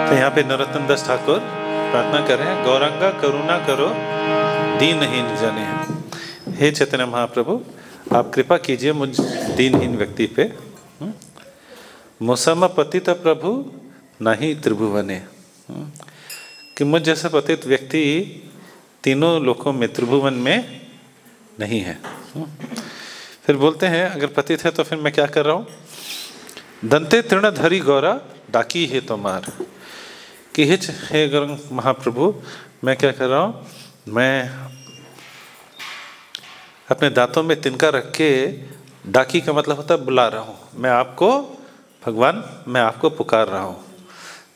तो यहाँ पे नरोत्तम दास ठाकुर प्रार्थना कर रहे हैं, गौरंगा करुणा करो दीनहीन जने। हे चैतन्य महाप्रभु, आप कृपा कीजिए मुझ दीनहीन व्यक्ति पे। मुसम पतित प्रभु नहीं त्रिभुवने, कि मुझ जैसा पतित व्यक्ति तीनों लोकों में त्रिभुवन में नहीं है। फिर बोलते हैं अगर पतित है तो फिर मैं क्या कर रहा हूँ? दंते तृणधरी गौरा डाकी है तुम्हार, कि हिच हे गौरंग महाप्रभु, मैं क्या कर रहा हूँ? मैं अपने दांतों में तिनका रख के, डाकी का मतलब होता है बुला रहा हूँ, मैं आपको भगवान, मैं आपको पुकार रहा हूँ।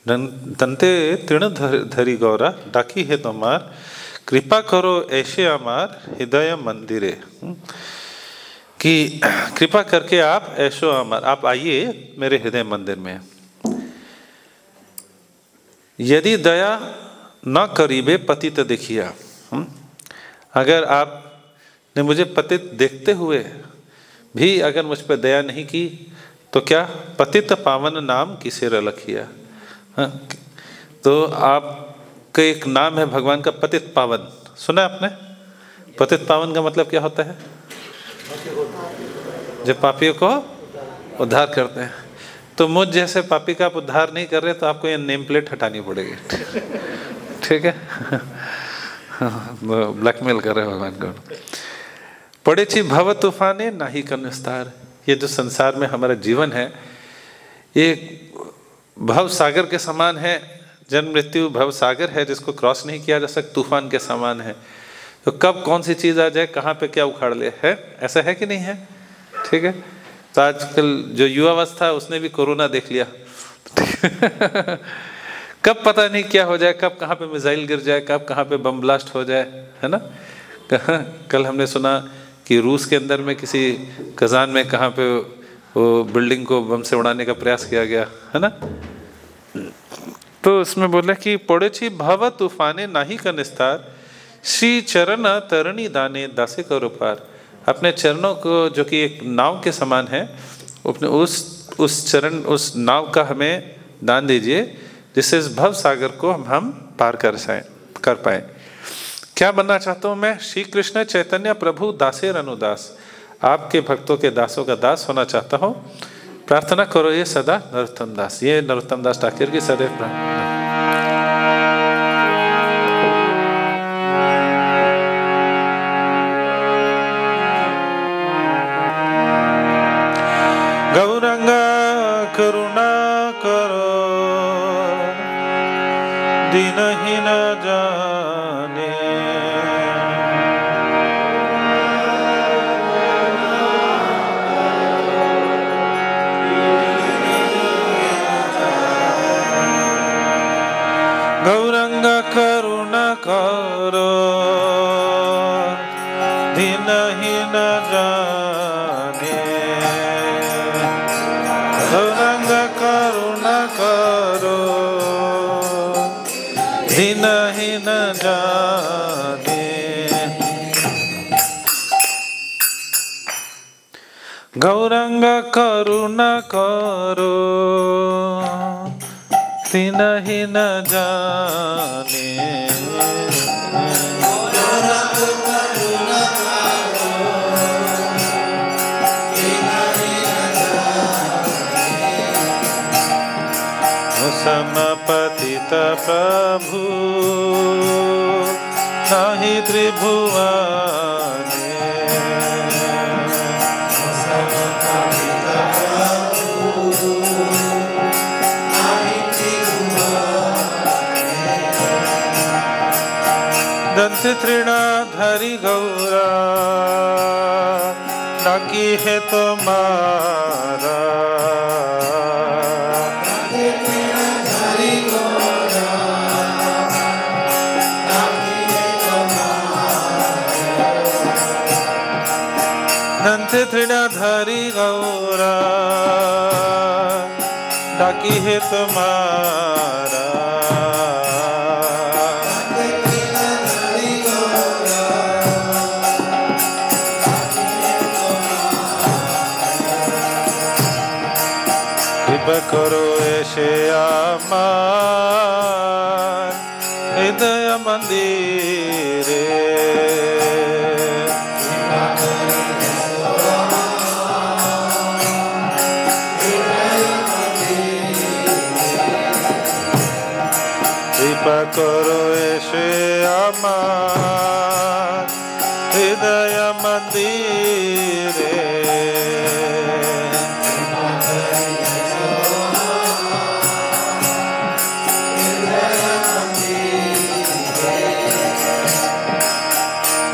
दंते तृणधरी गौरा डाकी है तुम्हार, कृपा करो ऐसे अमार हृदय मंदिरे, कि कृपा करके आप ऐशो अमार, आप आइए मेरे हृदय मंदिर में। यदि दया न करीबे पतित देखिया, अगर आपने मुझे पतित देखते हुए भी अगर मुझ पर दया नहीं की तो क्या? पतित पावन नाम किसे रलखिया। तो आपका एक नाम है भगवान का पतित पावन, सुना आपने? पतित पावन का मतलब क्या होता है? जो पापियों को उद्धार करते हैं। तो मुझ जैसे पापी का आप उद्धार नहीं कर रहे तो आपको ये नेम प्लेट हटानी पड़ेगी, ठीक है? ब्लैकमेल कर रहे भगवान को। पड़े छी भव तूफाने नाही कर निस्तार, ये जो संसार में हमारा जीवन है ये भव सागर के समान है। जन्म मृत्यु भव सागर है जिसको क्रॉस नहीं किया जा सकता, तूफान के समान है। तो कब कौन सी चीज़ आ जाए, कहाँ पे क्या उखाड़ ले, है ऐसा है कि नहीं है? ठीक है। तो आजकल जो युवावस्था है उसने भी कोरोना देख लिया। कब पता नहीं क्या हो जाए, कब कहाँ पे मिसाइल गिर जाए, कब कहाँ पे बम ब्लास्ट हो जाए, है ना? कल हमने सुना कि रूस के अंदर में किसी कजान में कहाँ पे वो बिल्डिंग को बम से उड़ाने का प्रयास किया गया, है ना? तो उसमें बोला कि पड़े छी भव तूफाने नाही का निस्तार, श्री चरण तरणी दाने दासे करो पार। अपने चरणों को जो कि एक नाव के समान है, अपने उस चरण, उस नाव का हमें दान दीजिए जिससे इस भव सागर को हम पार कर पाए। क्या बनना चाहता हूँ मैं? श्री कृष्ण चैतन्य प्रभु दासेर अनुदास, आपके भक्तों के दासों का दास होना चाहता हूँ। प्रार्थना करो ये सदा नरोत्तम दास। ये नरोत्तम दास ठाकुर की सदैव प्रार्थना। गौरंगा करुणा करो दीनहीन जाने, गौरंगा करुणा करो दीनहीन जाने, गौरंगा करुणा करो दीनहीन जाने। गौरंगा करुणा करो दीनहीन जाने, समपतित प्रभु नाही त्रिभुवने, दंत तृणधरी गौरा डाकी है तुम्हारा, दंत तृणधरी गौरा डाकी है तुम्हारा, कृपा करो ऐसे আমার হৃদয় মন্দিরে কৃপা করো এসে আমার হৃদয় মন্দিরে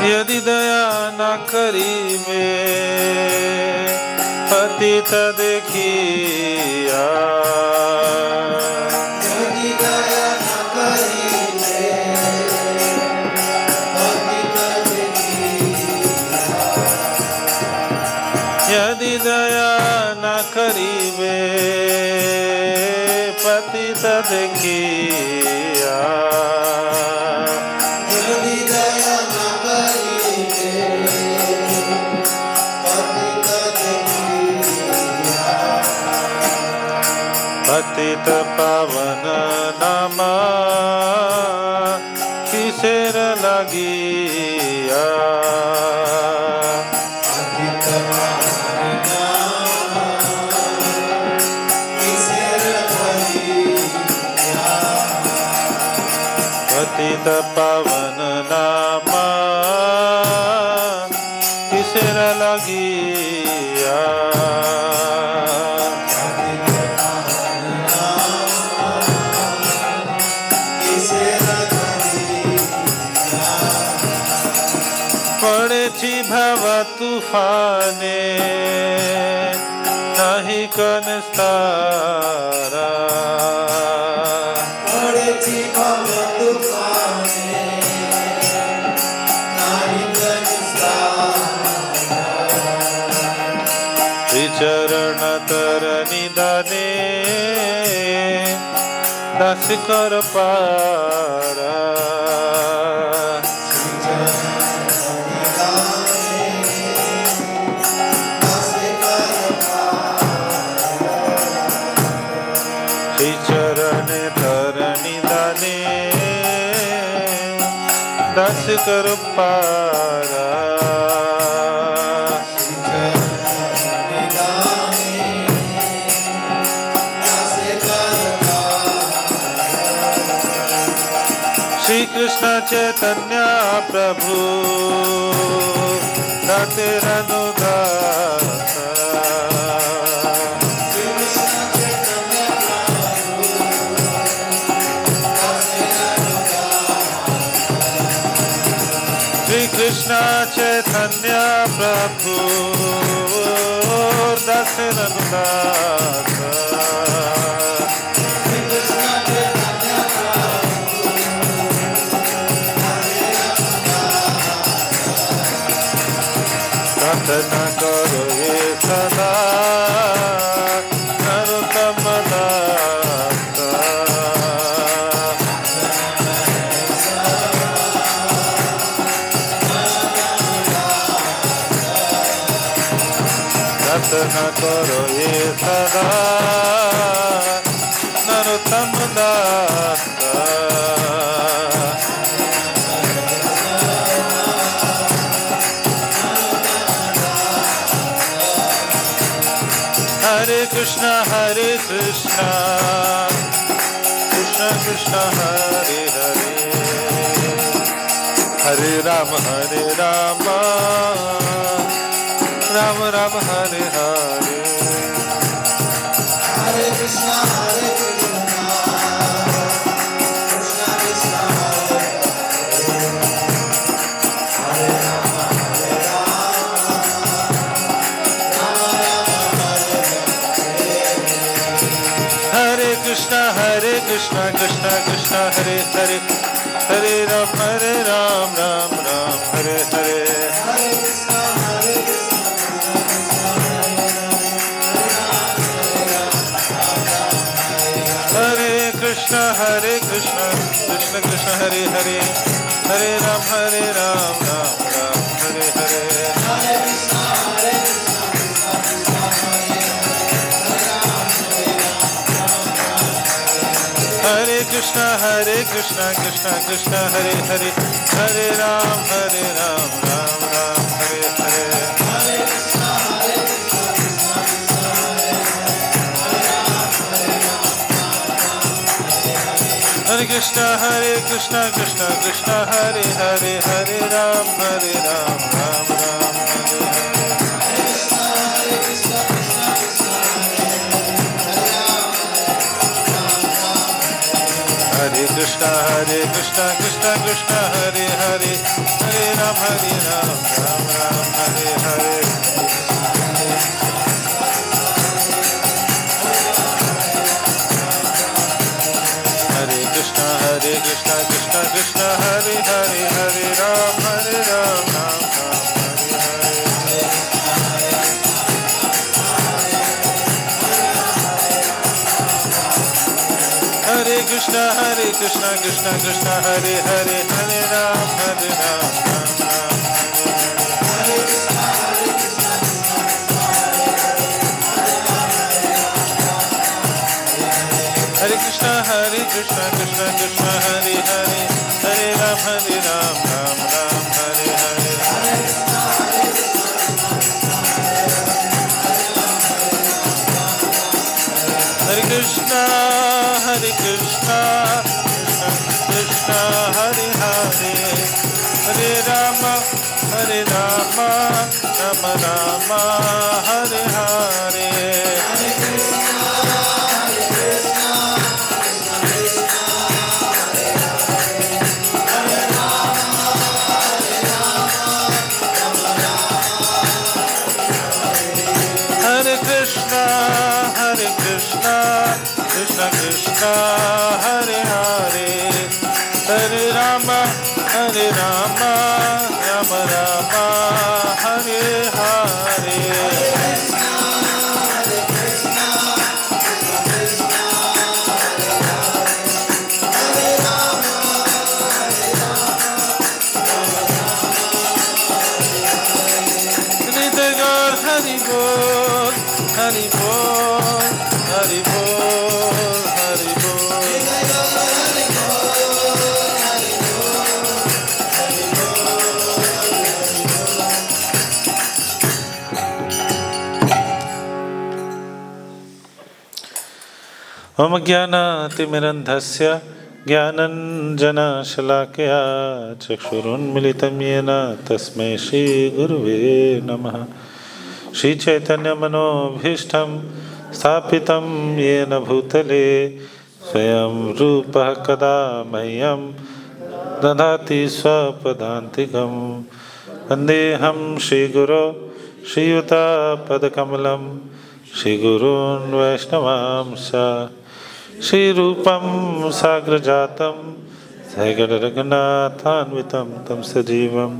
यदि दया न करीबे पतित देखिया यदि दया न करीबे पतित देखिया यदि दया न करीबे पतित देखिया पतित पावन नामा किसेर लगिया पतित पावन नामा किसेर लगिया पतित पावन नामा किसेर लगिया पड़ेछि भव तूफाने नहीं कनस्तारा पड़ेछि भव तूफाने नहीं कनस्तारा चरण तर निदाने दस कर पारा चरण धरणी दाने दस कर पारा श्री कृष्ण चैतन्य प्रभु दाते अनुदास कृष्ण चैतन्य प्रभु दास अनुदास प्रार्थना करो ये सदा नरोत्तम दास प्रार्थना करो ये सदा नरोत्तम दास हरे कृष्णा कृष्ण कृष्ण हरे हरे हरे राम राम राम हरे हरे हरे कृष्णा कृष्णा कृष्ण हरे हरे राम हरे कृष्णा कृष्ण कृष्ण हरे हरे हरे राम राम हरे हरे हरे कृष्णा हरे कृष्ण कृष्ण कृष्ण हरे हरे हरे राम राम हरे हरे हरे कृष्णा कृष्णा कृष्ण हरे हरे कृष्णा कृष्णा कृष्णा हरे हरे, हरे राम राम राम हरे हरे। हरे कृष्णा कृष्णा कृष्णा हरे हरे, हरे राम राम राम हरे हरे। हरे कृष्णा कृष्णा कृष्णा हरे हरे, हरे राम राम राम हरे हरे। हरे कृष्णा कृष्णा कृष्णा हरे हरे, हरे राम राम राम हरे हरे। हरे कृष्णा कृष्णा कृष्णा हरे हरे, हरे राम राम राम हरे हरे। हरे कृष्णा कृष्णा कृष्णा हरे हरे, हरे राम राम राम हरे हरे। हरे कृष्णा कृष्णा कृष्णा हरे हरे, हरे राम राम राम हरे हरे। हरे कृष्णा कृष्णा कृष्णा हरे हरे, हरे राम राम राम हरे हरे। हरि बोल हरि बोल हरि बोल हरि बोल। ओम ज्ञानातिमिरन्धस्य ज्ञानञ्जनशलाकया चक्षुरुन्मिलितं येन तस्मै श्रीगुरुवे नमः। श्रीचैतन्यमनोभीष्टं स्थापितं येन भूतले स्वयं रूपः कदा मह्यं ददाति स्वपदान्तिकं। वन्देऽहं श्रीगुरो श्रीयुतापदकमलं श्रीगुरून् वैष्णवांश्च। श्रीरूपं साग्रजातं सहगणरघुनाथान्वितं तं सजीवं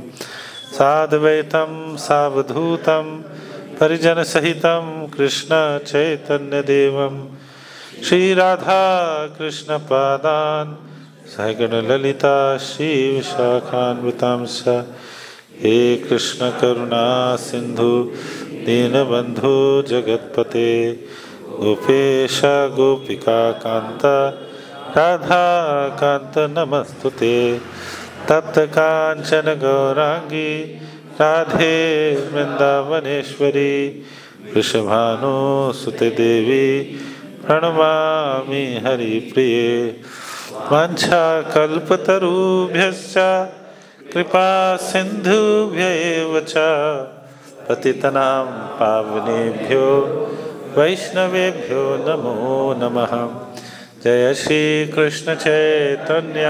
साद्वैतं सावधूतं परिजनसहितं कृष्णचैतन्यदेवं श्रीराधा कृष्णपादान् सहगणललिता श्रीविशाखान्वितांश्च। हे कृष्ण करुणा सिंधु दीनबंधु जगत्पते गोपेश गोपिका कांत राधा कांत नमस्तुते। तप्त कांचन गौरांगी राधे वृंदावनेश्वरी वृषभानुसुते देवी प्रणमामि हरिप्रिये। वाञ्छाकल्पतरुभ्यश्च कृपा सिन्धुभ्यैव च पतितनां पावनेभ्यो वैष्णवेभ्यो नमो नमः। जय श्री कृष्ण चैतन्य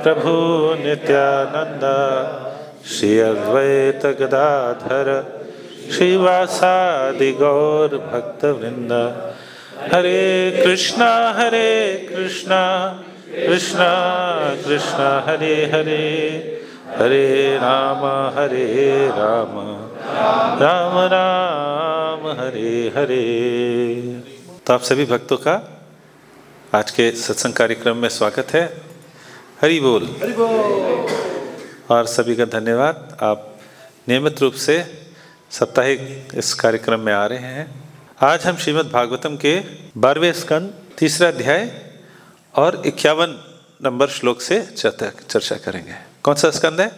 प्रभु नित्यानंद श्री अद्वैत गदाधर श्रीवासादि गौर भक्तवृंद। हरे कृष्णा कृष्णा कृष्णा हरे हरे, हरे राम राम राम हरे हरे। तो आप सभी भक्तों का आज के सत्संग कार्यक्रम में स्वागत है। हरि बोल। और सभी का धन्यवाद, आप नियमित रूप से साप्ताहिक इस कार्यक्रम में आ रहे हैं। आज हम श्रीमद् भागवतम के 12वें स्कंद 3रा अध्याय और 51 नंबर श्लोक से चर्चा करेंगे। कौन सा स्कंद है?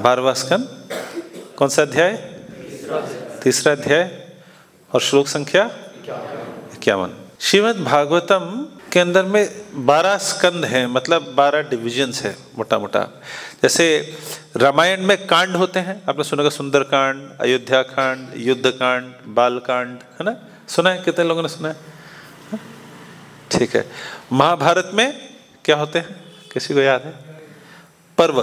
12वां स्कंद। कौन सा अध्याय? तीसरा अध्याय। और श्लोक संख्या 51। श्रीमद् भागवतम के अंदर में 12 स्कंद हैं, मतलब 12 डिविजन्स है मोटा मोटा। जैसे रामायण में कांड होते हैं, आपने सुना होगा, सुंदर कांड, अयोध्या कांड, युद्ध कांड, बाल कांड, है ना? सुना है? कितने लोगों ने सुना है? ठीक है। महाभारत में क्या होते हैं, किसी को याद है? पर्व,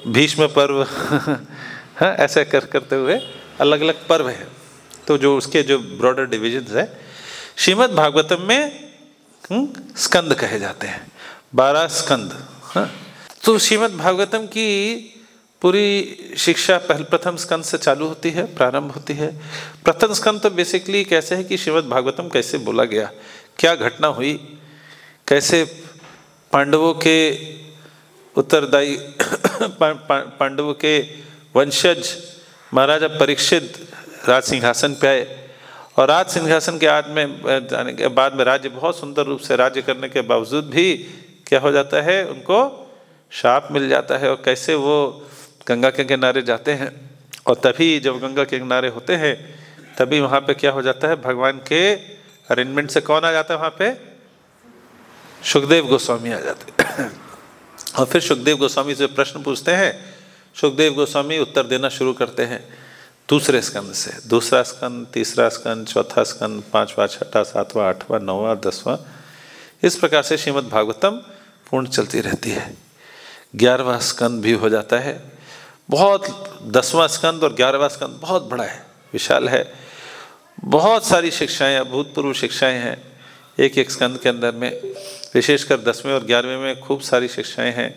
भीष्म पर्व हाँ, ऐसे करते हुए अलग अलग पर्व है। तो जो उसके जो ब्रॉडर डिविजन्स है, श्रीमद् भागवतम में स्कंद कहे जाते हैं, 12 स्कंद। हाँ, तो श्रीमद् भागवतम की पूरी शिक्षा प्रथम स्कंद से चालू होती है, प्रारंभ होती है। प्रथम स्कंद तो बेसिकली कैसे है कि श्रीमद् भागवतम कैसे बोला गया, क्या घटना हुई, कैसे पांडवों के उत्तरदायी पांडवों के वंशज महाराजा परीक्षित राज सिंहासन पे आए, और राज सिंहासन के जाने के बाद में राज्य बहुत सुंदर रूप से राज्य करने के बावजूद भी क्या हो जाता है, उनको शाप मिल जाता है। और कैसे वो गंगा के किनारे जाते हैं, और तभी जब गंगा के किनारे होते हैं तभी वहाँ पे क्या हो जाता है, भगवान के अरेंजमेंट से कौन आ जाता है वहाँ पे? सुखदेव गोस्वामी आ जाते हैं। और फिर सुखदेव गोस्वामी से प्रश्न पूछते हैं, सुखदेव गोस्वामी उत्तर देना शुरू करते हैं दूसरे स्कंद से। दूसरा स्कंद, तीसरा स्कंद, चौथा स्कंद, 5वां, 6वां, 7वां, 8वां, 9वां, 10वां, इस प्रकार से श्रीमद् भागवतम पूर्ण चलती रहती है। 11वां स्कंद भी हो जाता है। बहुत 10वां स्कंद और 11वां स्कंद बहुत बड़ा है, विशाल है। बहुत सारी शिक्षाएं, अभूतपूर्व शिक्षाएं हैं एक एक स्कंद के अंदर में। विशेषकर 10वें और 11वें में खूब सारी शिक्षाएं हैं।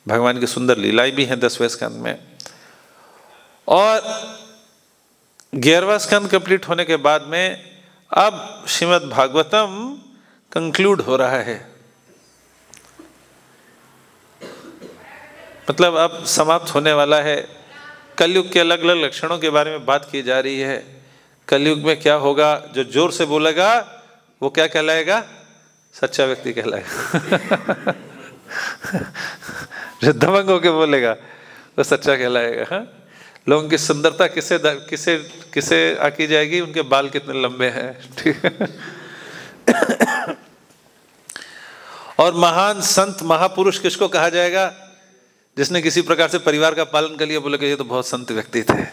भगवान की सुंदर लीलाएं भी हैं 10वें स्कंद में। और 11वां स्कंद कंप्लीट होने के बाद में अब श्रीमद् भागवतम कंक्लूड हो रहा है, मतलब अब समाप्त होने वाला है। कलयुग के अलग अलग लक्षणों के बारे में बात की जा रही है। कलयुग में क्या होगा, जो जोर से बोलेगा वो क्या कहलाएगा? सच्चा व्यक्ति कहलाएगा। जो दबंग होके बोलेगा वो सच्चा कहलाएगा। हाँ, लोगों की सुंदरता किसे किसे किसे आकी जाएगी, उनके बाल कितने लंबे हैं, ठीक है। और महान संत महापुरुष किसको कहा जाएगा? जिसने किसी प्रकार से परिवार का पालन कर लिया, बोले कि ये तो बहुत संत व्यक्ति थे।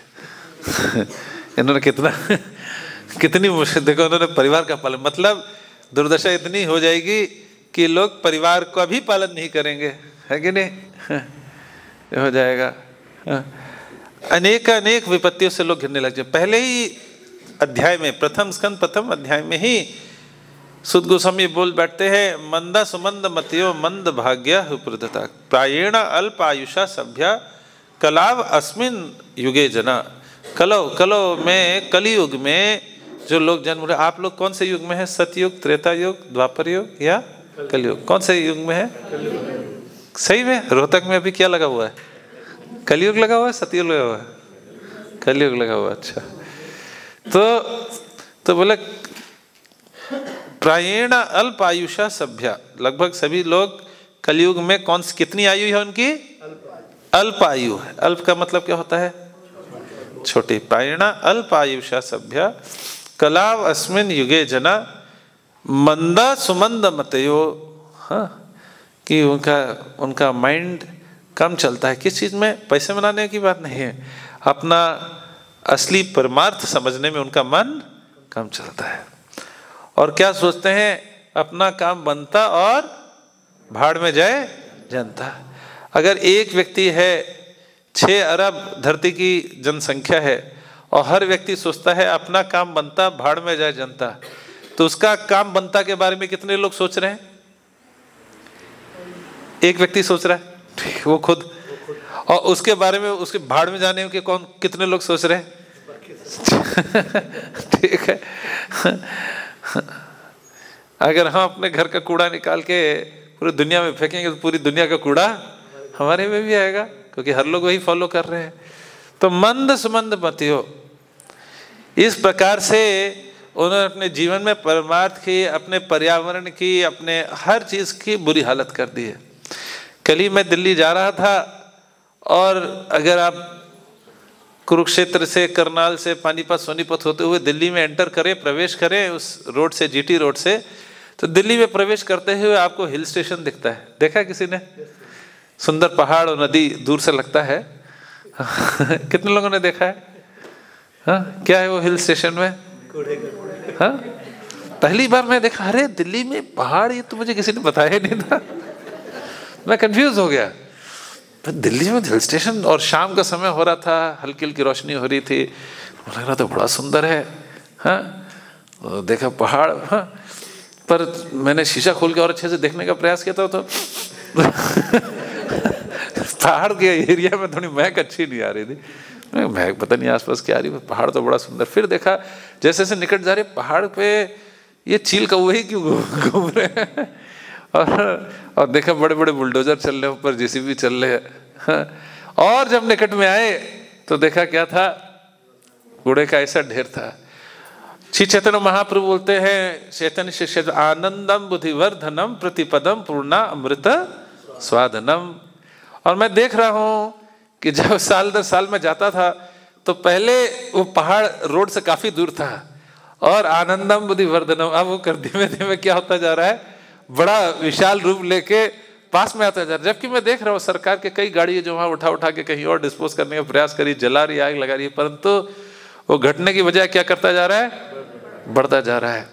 इन्होंने कितनी मुश्किल, देखो उन्होंने परिवार का पालन, मतलब दुर्दशा इतनी हो जाएगी कि लोग परिवार का भी पालन नहीं करेंगे, है कि नहीं? हो जाएगा। अनेक विपत्तियों से लोग घिरने लग जाए। पहले ही अध्याय में, प्रथम स्कंद प्रथम अध्याय में ही सुद गोस्वामी बोल बैठते हैं, मंदा सुमंद मतियो मंद भाग्य प्रदता प्रायेण अल्प आयुषा सभ्या कलाव अस्मिन युगे जना। कलो में, कलियुग में जो लोग जन्म रहे, आप लोग कौन से युग में है? सतयुग, त्रेता युग, द्वापर युग या कलयुग? कौन से युग में है? सही में रोहतक में अभी क्या लगा हुआ है? कलयुग लगा हुआ है, सतयुग लगा हुआ है, कलयुग लगा हुआ है। अच्छा, तो बोले प्रायेण अल्प आयुषा सभ्या, लगभग सभी लोग कलयुग में कितनी आयु है उनकी? अल्प आयु है। अल्प का मतलब क्या होता है? छोटी। प्रायेण अल्प आयुषा सभ्या कलाव अस्मिन युगे जना मंदा सुमंद मतयो। हाँ, कि उनका माइंड कम चलता है। किस चीज़ में? पैसे बनाने की बात नहीं है, अपना असली परमार्थ समझने में उनका मन कम चलता है। और क्या सोचते हैं? अपना काम बनता और भाड़ में जाए जनता। अगर एक व्यक्ति है, 6 अरब धरती की जनसंख्या है, और हर व्यक्ति सोचता है अपना काम बनता भाड़ में जाए जनता, तो उसका काम बनता के बारे में कितने लोग सोच रहे हैं? एक व्यक्ति सोच रहा है, ठीक, वो खुद। और उसके बारे में, उसके भाड़ में जाने के कितने लोग सोच रहे हैं? ठीक है। अगर हम अपने घर का कूड़ा निकाल के पूरी दुनिया में फेंकेंगे तो पूरी दुनिया का कूड़ा हमारे में भी आएगा, क्योंकि हर लोग वही फॉलो कर रहे हैं। तो मंद सुमंद मतियो, इस प्रकार से उन्होंने अपने जीवन में परमार्थ की, अपने पर्यावरण की, अपने हर चीज़ की बुरी हालत कर दी है। कल ही मैं दिल्ली जा रहा था और अगर आप कुरुक्षेत्र से, करनाल से, पानीपत, सोनीपत होते हुए दिल्ली में एंटर करें, प्रवेश करें उस रोड से, जीटी रोड से, तो दिल्ली में प्रवेश करते हुए आपको हिल स्टेशन दिखता है। देखा है किसी ने? सुंदर पहाड़ और नदी दूर से लगता है। कितने लोगों ने देखा है? हाँ, क्या है वो हिल स्टेशन में? हाँ, पहली बार मैं देखा, अरे दिल्ली में पहाड़, ये तो मुझे किसी ने बताया नहीं था। मैं कंफ्यूज हो गया, दिल्ली में हिल स्टेशन, और शाम का समय हो रहा था, हल्की हल्की रोशनी हो रही थी, लग रहा था बड़ा सुंदर है। हाँ, देखा पहाड़। हाँ, पर मैंने शीशा खोल के और अच्छे से देखने का प्रयास किया था तो पहाड़ के एरिया में थोड़ी महक अच्छी नहीं आ रही थी। महक पता नहीं आसपास क्या आ रही, पहाड़ तो बड़ा सुंदर। फिर देखा जैसे जैसे निकट जा रहे पहाड़ पे, ये चील कौवे ही क्यों घूम रहे हैं। और देखा बड़े बड़े बुलडोजर चल रहे हैं, ऊपर जेसीबी चल रहे हैं। और जब निकट में आए तो देखा क्या था, कूड़े का ऐसा ढेर था। श्री चैतन्य महाप्रभु बोलते हैं, चैतन्य शिष्य, आनंदम बुद्धिवर्धनम प्रतिपदम पूर्णा अमृत स्वादनम। और मैं देख रहा हूँ कि जब साल दर साल में जाता था तो पहले वो पहाड़ रोड से काफी दूर था, और आनंदम बुद्धिवर्धनम अब वो कर धीमे धीमे क्या होता जा रहा है, बड़ा विशाल रूप लेके पास में आता जा रहा है। जबकि मैं देख रहा हूँ सरकार के कई गाड़ी जो वहाँ उठा उठा के कहीं और डिस्पोज करने का प्रयास करी, जला रही, आग लगा रही है, परंतु वो घटने की बजाय क्या करता जा रहा है, बढ़ता जा रहा है।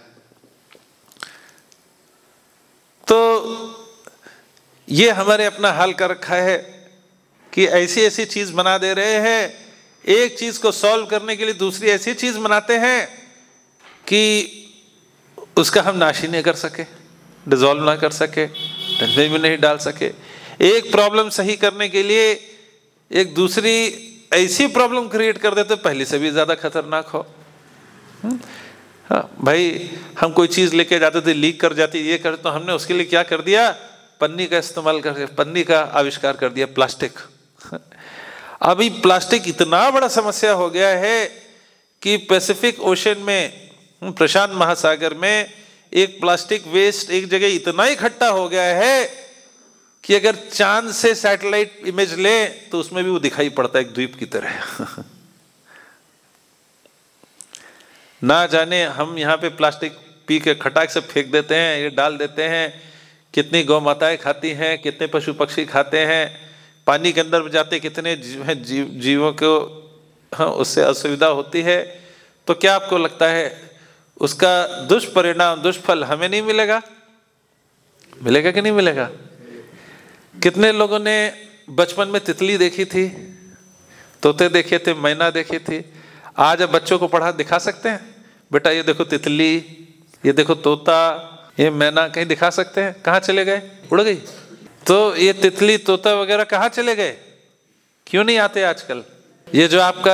तो ये हमारे अपना हाल कर रखा है कि ऐसी ऐसी चीज बना दे रहे हैं, एक चीज को सॉल्व करने के लिए दूसरी ऐसी चीज बनाते हैं कि उसका हम नाश ही नहीं कर सके, डिसॉल्व ना कर सके, डस्टबिन में नहीं डाल सके। एक प्रॉब्लम सही करने के लिए एक दूसरी ऐसी प्रॉब्लम क्रिएट कर देते पहले से भी ज्यादा खतरनाक हो। हाँ भाई, हम कोई चीज लेके जाते थे, लीक कर जाती, ये कर, तो हमने उसके लिए क्या कर दिया, पन्नी का इस्तेमाल करके पन्नी का आविष्कार कर दिया, प्लास्टिक। अभी प्लास्टिक इतना बड़ा समस्या हो गया है कि पैसिफिक ओशन में, प्रशांत महासागर में एक प्लास्टिक वेस्ट एक जगह इतना इकट्ठा हो गया है कि अगर चांद से सैटेलाइट इमेज ले तो उसमें भी वो दिखाई पड़ता है एक द्वीप की तरह। ना जाने हम यहाँ पे प्लास्टिक पी के खटाक से फेंक देते हैं, ये डाल देते हैं, कितनी गौ माताएं खाती हैं, कितने पशु पक्षी खाते हैं, पानी के अंदर जाते कितने जीवों को हाँ उससे असुविधा होती है। तो क्या आपको लगता है उसका दुष्परिणाम, दुष्फल हमें नहीं मिलेगा? मिलेगा कि नहीं मिलेगा? कितने लोगों ने बचपन में तितली देखी थी, तोते देखे थे, मैना देखी थी? आज अब बच्चों को पढ़ा दिखा सकते हैं, बेटा ये देखो तितली, ये देखो तोता, ये मैना, कहीं दिखा सकते हैं? कहाँ चले गए? उड़ गई। तो ये तितली तोता वगैरह कहाँ चले गए? क्यों नहीं आते आजकल? ये जो आपका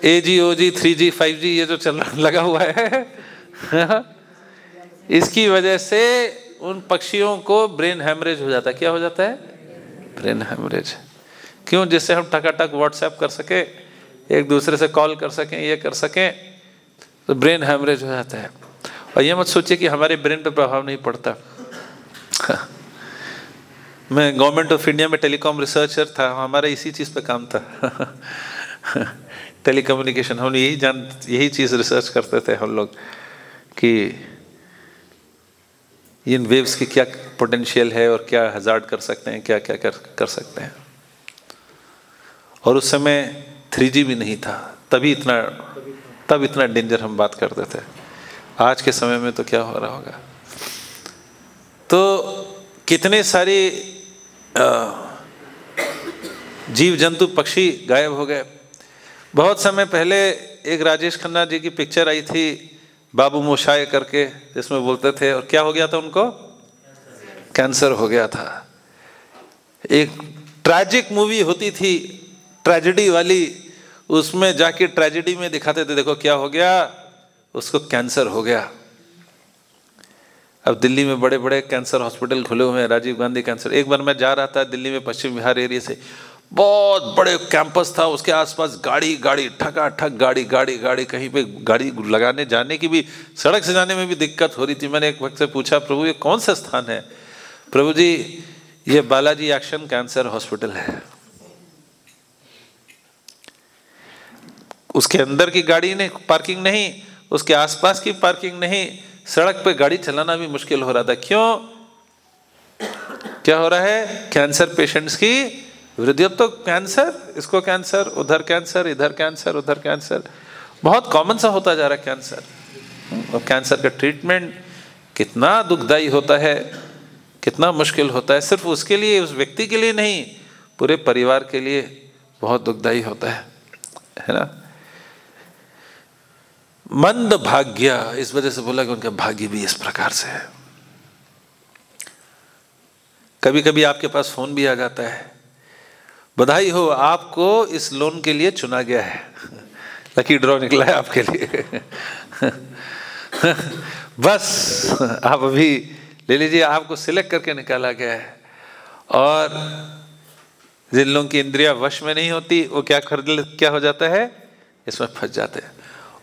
AG OG 3G 5G ये जो चल लगा हुआ है इसकी वजह से उन पक्षियों को ब्रेन हैमरेज हो जाता है। क्या हो जाता है? Brain haemorrhage. क्यों? जिससे हम टकाटक व्हाट्सएप कर सके, एक दूसरे से कॉल कर सकें, ये कर सकें, तो ब्रेन हैमरेज हो जाता है। और ये मत सोचिए कि हमारे ब्रेन पर प्रभाव नहीं पड़ता। मैं गवर्नमेंट ऑफ इंडिया में टेलीकॉम रिसर्चर था, हमारा इसी चीज़ पे काम था। टेलीकम्युनिकेशन, हम यही चीज़ रिसर्च करते थे हम लोग कि इन वेव्स की क्या पोटेंशियल है और क्या हजार्ड कर सकते हैं, क्या क्या कर सकते हैं। और उस समय 3G भी नहीं था, तब इतना डेंजर हम बात करते थे। आज के समय में तो क्या हो रहा होगा। तो कितने सारे जीव जंतु पक्षी गायब हो गए। बहुत समय पहले एक राजेश खन्ना जी की पिक्चर आई थी बाबू मोशाय करके, जिसमें बोलते थे, और क्या हो गया था उनको? कैंसर हो गया था। एक ट्रैजिक मूवी होती थी, ट्रेजेडी वाली, उसमें जाके ट्रेजेडी में दिखाते थे, देखो क्या हो गया, उसको कैंसर हो गया। अब दिल्ली में बड़े बड़े कैंसर हॉस्पिटल खुले हुए हैं, राजीव गांधी कैंसर। एक बार मैं जा रहा था दिल्ली में पश्चिम बिहार एरिया से, बहुत बड़े कैंपस था, उसके आसपास गाड़ी गाड़ी ठकाठक गाड़ी गाड़ी गाड़ी, कहीं पे गाड़ी लगाने जाने की भी, सड़क से जाने में भी दिक्कत हो रही थी। मैंने एक वक्त से पूछा, प्रभु ये कौन सा स्थान है? प्रभु जी ये बालाजी एक्शन कैंसर हॉस्पिटल है। उसके अंदर की गाड़ी नहीं, पार्किंग नहीं, उसके आसपास की पार्किंग नहीं, सड़क पे गाड़ी चलाना भी मुश्किल हो रहा था। क्यों? क्या हो रहा है? कैंसर पेशेंट्स की वृद्धि। अब तो कैंसर, इसको कैंसर, उधर कैंसर, इधर कैंसर, उधर कैंसर, बहुत कॉमन सा होता जा रहा है कैंसर। और कैंसर का ट्रीटमेंट कितना दुखदाई होता है, कितना मुश्किल होता है। सिर्फ उसके लिए, उस व्यक्ति के लिए नहीं, पूरे परिवार के लिए बहुत दुखदाई होता है ना। मंद भाग्य, इस वजह से बोला कि उनका भाग्य भी इस प्रकार से है। कभी कभी आपके पास फोन भी आ जाता है, बधाई हो आपको इस लोन के लिए चुना गया है, लकी ड्रॉ निकला है आपके लिए। बस आप अभी ले लीजिए, आपको सिलेक्ट करके निकाला गया है। और जिन लोगों की इंद्रिया वश में नहीं होती वो क्या हो जाता है? इसमें फंस जाते हैं।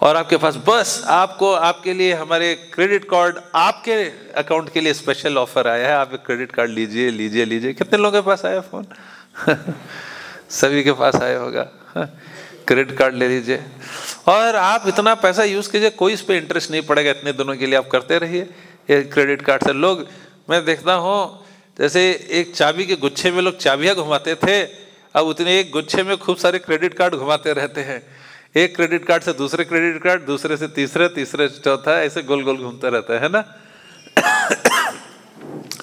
और आपके पास बस आपको, आपके लिए हमारे क्रेडिट कार्ड, आपके अकाउंट के लिए स्पेशल ऑफर आया है, आप एक क्रेडिट कार्ड लीजिए लीजिए लीजिए। कितने लोगों के पास आया फोन? सभी के पास आया होगा। क्रेडिट कार्ड ले लीजिए और आप इतना पैसा यूज कीजिए, कोई इस पे इंटरेस्ट नहीं पड़ेगा, इतने दिनों के लिए आप करते रहिए ये क्रेडिट कार्ड से। लोग, मैं देखता हूँ जैसे एक चाबी के गुच्छे में लोग चाबियां घुमाते थे, अब उतने एक गुच्छे में खूब सारे क्रेडिट कार्ड घुमाते रहते हैं। एक क्रेडिट कार्ड से दूसरे क्रेडिट कार्ड, दूसरे से तीसरे, तीसरे से चौथा, ऐसे गोल गोल घूमता रहता है ना।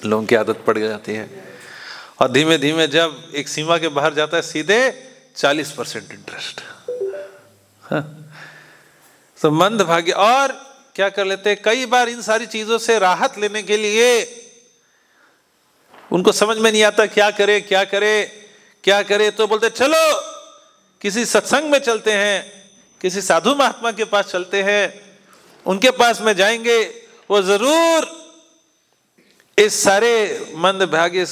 लोगों की आदत पड़ जाती है और धीमे धीमे जब एक सीमा के बाहर जाता है, सीधे 40% इंटरेस्ट। तो मंद भाग्य। और क्या कर लेते हैं, कई बार इन सारी चीजों से राहत लेने के लिए उनको समझ में नहीं आता क्या करे क्या करे क्या करे, तो बोलते चलो किसी सत्संग में चलते हैं, किसी साधु महात्मा के पास चलते हैं, उनके पास में जाएंगे, वो जरूर इस सारे मंद भाग्य,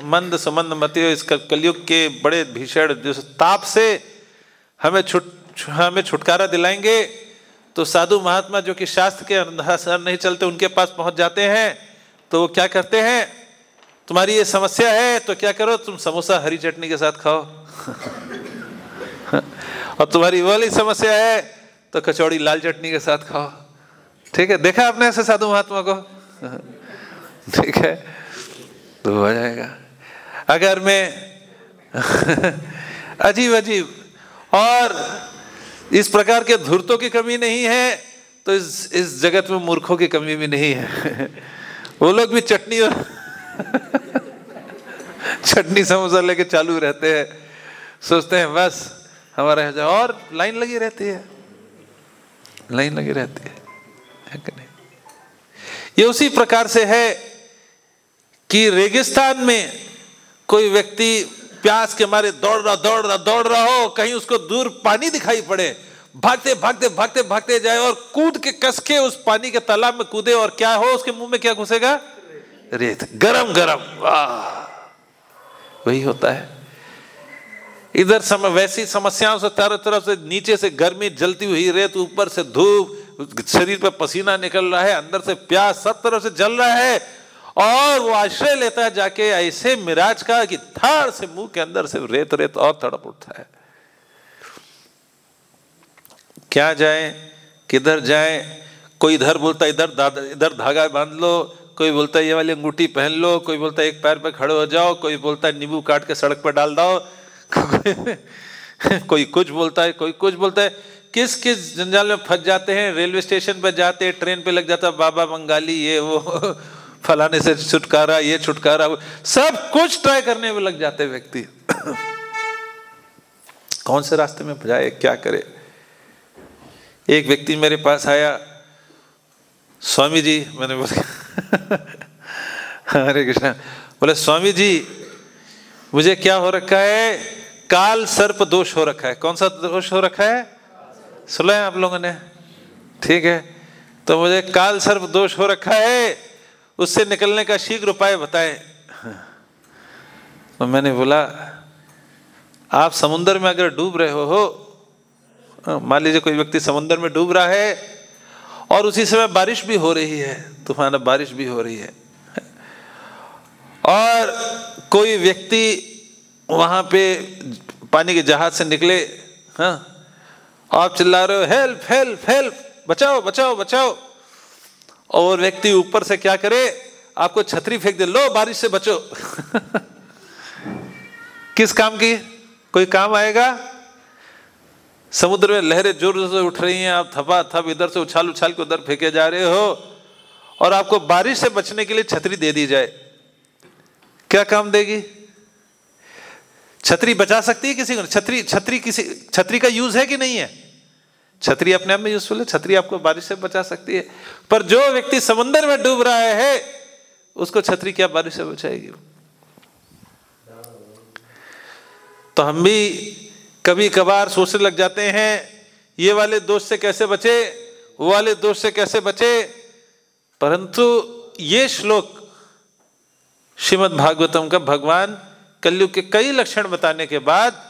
मंद सुमंद मति, इस कलयुग के बड़े भीषण ताप से हमें छुटकारा दिलाएंगे। तो साधु महात्मा जो कि शास्त्र के अनुसार नहीं चलते, उनके पास पहुंच जाते हैं। तो वो क्या करते हैं, तुम्हारी ये समस्या है तो क्या करो, तुम समोसा हरी चटनी के साथ खाओ। और तुम्हारी वाली समस्या है तो कचौड़ी लाल चटनी के साथ खाओ। ठीक है, देखा आपने ऐसे साधु महात्मा को? ठीक है, तो हो जाएगा। अगर मैं अजीब अजीब और इस प्रकार के धूर्तों की कमी नहीं है, तो इस जगत में मूर्खों की कमी भी नहीं है। वो लोग भी चटनी और चटनी समोसा लेके चालू रहते हैं, सोचते हैं बस हमारा, और लाइन लगी रहती है, लाइन लगी रहती है कि नहीं? ये उसी प्रकार से है कि रेगिस्तान में कोई व्यक्ति प्यास के मारे दौड़ रहा हो, कहीं उसको दूर पानी दिखाई पड़े, भागते भागते भागते भागते जाए और कूद के कस के उस पानी के तालाब में कूदे, और क्या हो, उसके मुंह में क्या घुसेगा? रेत, गरम गरम। वाह, वही होता है इधर। वैसी समस्याओं से चारों तरफ से, नीचे से गर्मी जलती हुई रेत, ऊपर से धूप, शरीर पे पसीना निकल रहा है, अंदर से प्यास, सब तरफ से जल रहा है, और वो आश्रय लेता है जाके ऐसे मिराज का कि थाड़ से मुंह के अंदर से रेत रेत और तड़प उठता है। क्या जाए, किधर जाए? कोई इधर बोलता इधर धागा बांध लो, कोई बोलता है ये वाली अंगूठी पहन लो, कोई बोलता है एक पैर पे खड़े हो जाओ, कोई बोलता है नींबू काट के सड़क पर डाल दो, कोई कुछ बोलता है, कोई कुछ बोलता है। किस किस जंजाल में फंस जाते हैं। रेलवे स्टेशन पे जाते हैं, ट्रेन पे लग जाता है बाबा बंगाली, ये वो फलाने से छुटकारा, ये छुटकारा, सब कुछ ट्राई करने में लग जाते व्यक्ति। कौन से रास्ते में जाए, क्या करे? एक व्यक्ति मेरे पास आया, स्वामी जी, मैंने बोला हरे कृष्णा, बोले स्वामी जी मुझे क्या हो रखा है? काल सर्प दोष हो रखा है। कौन सा दोष हो रखा है? सुना है आप लोगों ने? ठीक है, तो मुझे काल सर्प दोष हो रखा है, उससे निकलने का शीघ्र उपाय बताएं। तो मैंने बोला आप समुद्र में अगर डूब रहे हो, मान लीजिए कोई व्यक्ति समुद्र में डूब रहा है और उसी समय बारिश भी हो रही है, तूफान बारिश भी हो रही है, और कोई व्यक्ति वहां पे पानी के जहाज से निकले, हाँ, आप चिल्ला रहे हो हेल्प हेल्प हेल्प, बचाओ बचाओ बचाओ, और व्यक्ति ऊपर से क्या करे, आपको छतरी फेंक दे, लो बारिश से बचो। किस काम की? कोई काम आएगा? समुद्र में लहरें जोर जोर से उठ रही हैं, आप थपा थप इधर से उछाल उछाल के उधर फेंके जा रहे हो, और आपको बारिश से बचने के लिए छतरी दे दी जाए, क्या काम देगी? छतरी बचा सकती है किसी को? छतरी का यूज है कि नहीं है? छतरी अपने आप में यूजफुल है, छतरी आपको बारिश से बचा सकती है, पर जो व्यक्ति समंदर में डूब रहा है उसको छतरी क्या बारिश से बचाएगी? तो हम भी कभी कभार सोचने लग जाते हैं ये वाले दोष से कैसे बचे, वो वाले दोष से कैसे बचे, परंतु ये श्लोक श्रीमद् भागवतम का भगवान कलयुग के कई लक्षण बताने के बाद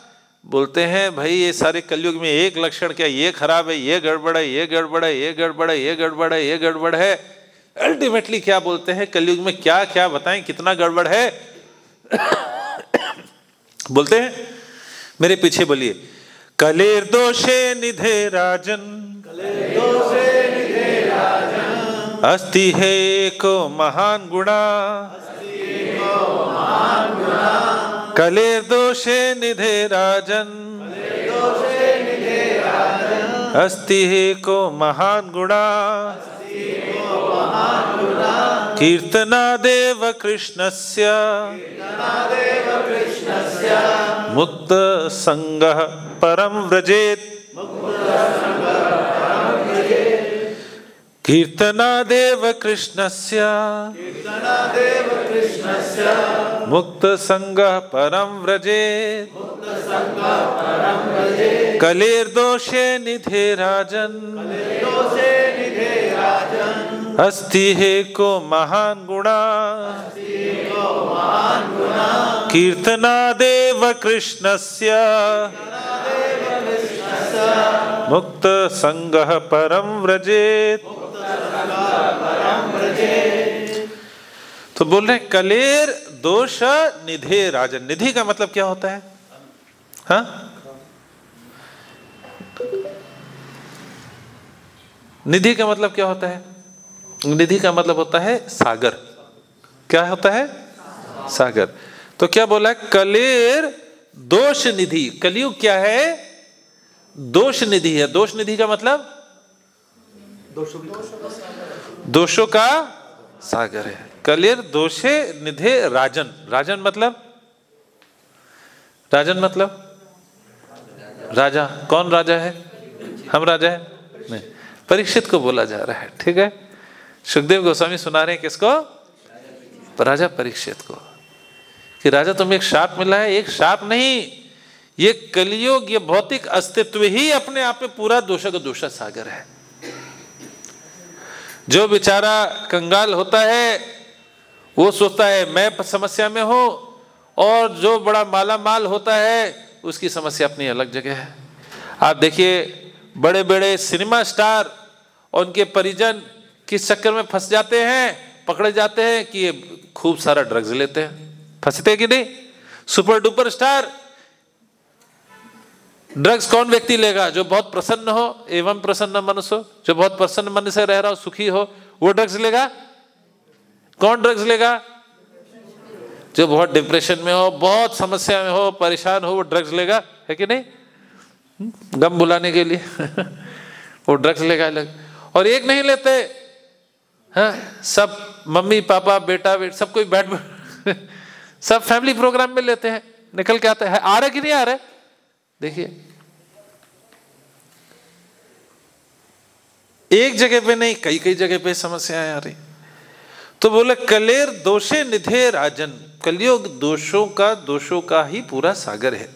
बोलते हैं भाई ये सारे कलयुग में एक लक्षण क्या, ये खराब है, ये गड़बड़ है, ये गड़बड़ है, ये गड़बड़ है, ये गड़बड़ है, ये गड़बड़ है। अल्टीमेटली क्या बोलते हैं, कलयुग में क्या क्या बताएं, कितना गड़बड़ है। बोलते हैं, मेरे पीछे बोलिए, कलेर दोषे निधे राजन, कलेर दोषे निधे राजन, अस्ति है एको महान गुणा, कलेर दोषे निधे राजन, अस्ति एको महान गुणा, कीर्तनादेव कृष्णस्य मुक्त संगः परम व्रजेत, कीर्तनादेव कृष्णस्य मुक्त संगः परम व्रजेत, कलेर दोषे निधे राजन, अस्ति एको महान गुणा, कीर्तनादेव कृष्णस्य मुक्त संगः परम व्रजेत। तो बोल रहे कलेर दोष निधे राजन। निधि का मतलब क्या होता है? हाँ, निधि का मतलब क्या होता है? निधि का मतलब होता है सागर। क्या होता है? सागर। तो क्या बोला है? कलेर दोष निधि। कलयुग क्या है? दोष निधि है। दोष निधि का मतलब दोषों का सागर है। कलेर दोषे निधे राजन। राजन मतलब, राजन मतलब राजा। कौन राजा है? हम राजा है? नहीं, परीक्षित को बोला जा रहा है। ठीक है, सुखदेव गोस्वामी सुना रहे हैं किसको? राजा परीक्षित को, कि राजा तुम्हें एक शाप मिला है। एक शाप नहीं, ये कलियुग, ये भौतिक अस्तित्व ही अपने आप में पूरा दोषा का दोषा सागर है। जो बेचारा कंगाल होता है वो सोचता है मैं समस्या में हूं, और जो बड़ा माला माल होता है उसकी समस्या अपनी अलग जगह है। आप देखिए बड़े बड़े सिनेमा स्टार और उनके परिजन किस चक्कर में फंस जाते हैं, पकड़े जाते हैं कि ये खूब सारा ड्रग्स लेते हैं। फंसते कि नहीं? Super duper star. ड्रग्स कौन व्यक्ति लेगा? जो बहुत प्रसन्न हो, एवं प्रसन्न मनुष्य हो, जो बहुत प्रसन्न मन से रह रहा हो, सुखी हो, वो ड्रग्स लेगा। कौन ड्रग्स लेगा? जो बहुत डिप्रेशन में हो, बहुत समस्या में हो, परेशान हो, वो ड्रग्स लेगा, है कि नहीं? गम भुलाने के लिए वो ड्रग्स लेगा अलग। और एक नहीं लेते, हाँ, सब मम्मी पापा बेटा बेटा सब कोई बैठ सब फैमिली प्रोग्राम में लेते हैं, निकल के आता है। आ रहा कि नहीं आ रहा? देखिए, एक जगह पे नहीं, कई कई जगह पे समस्याएं आ रही। तो बोले कलेर दोषे निधे राजन। कलयुग दोषों का ही पूरा सागर है।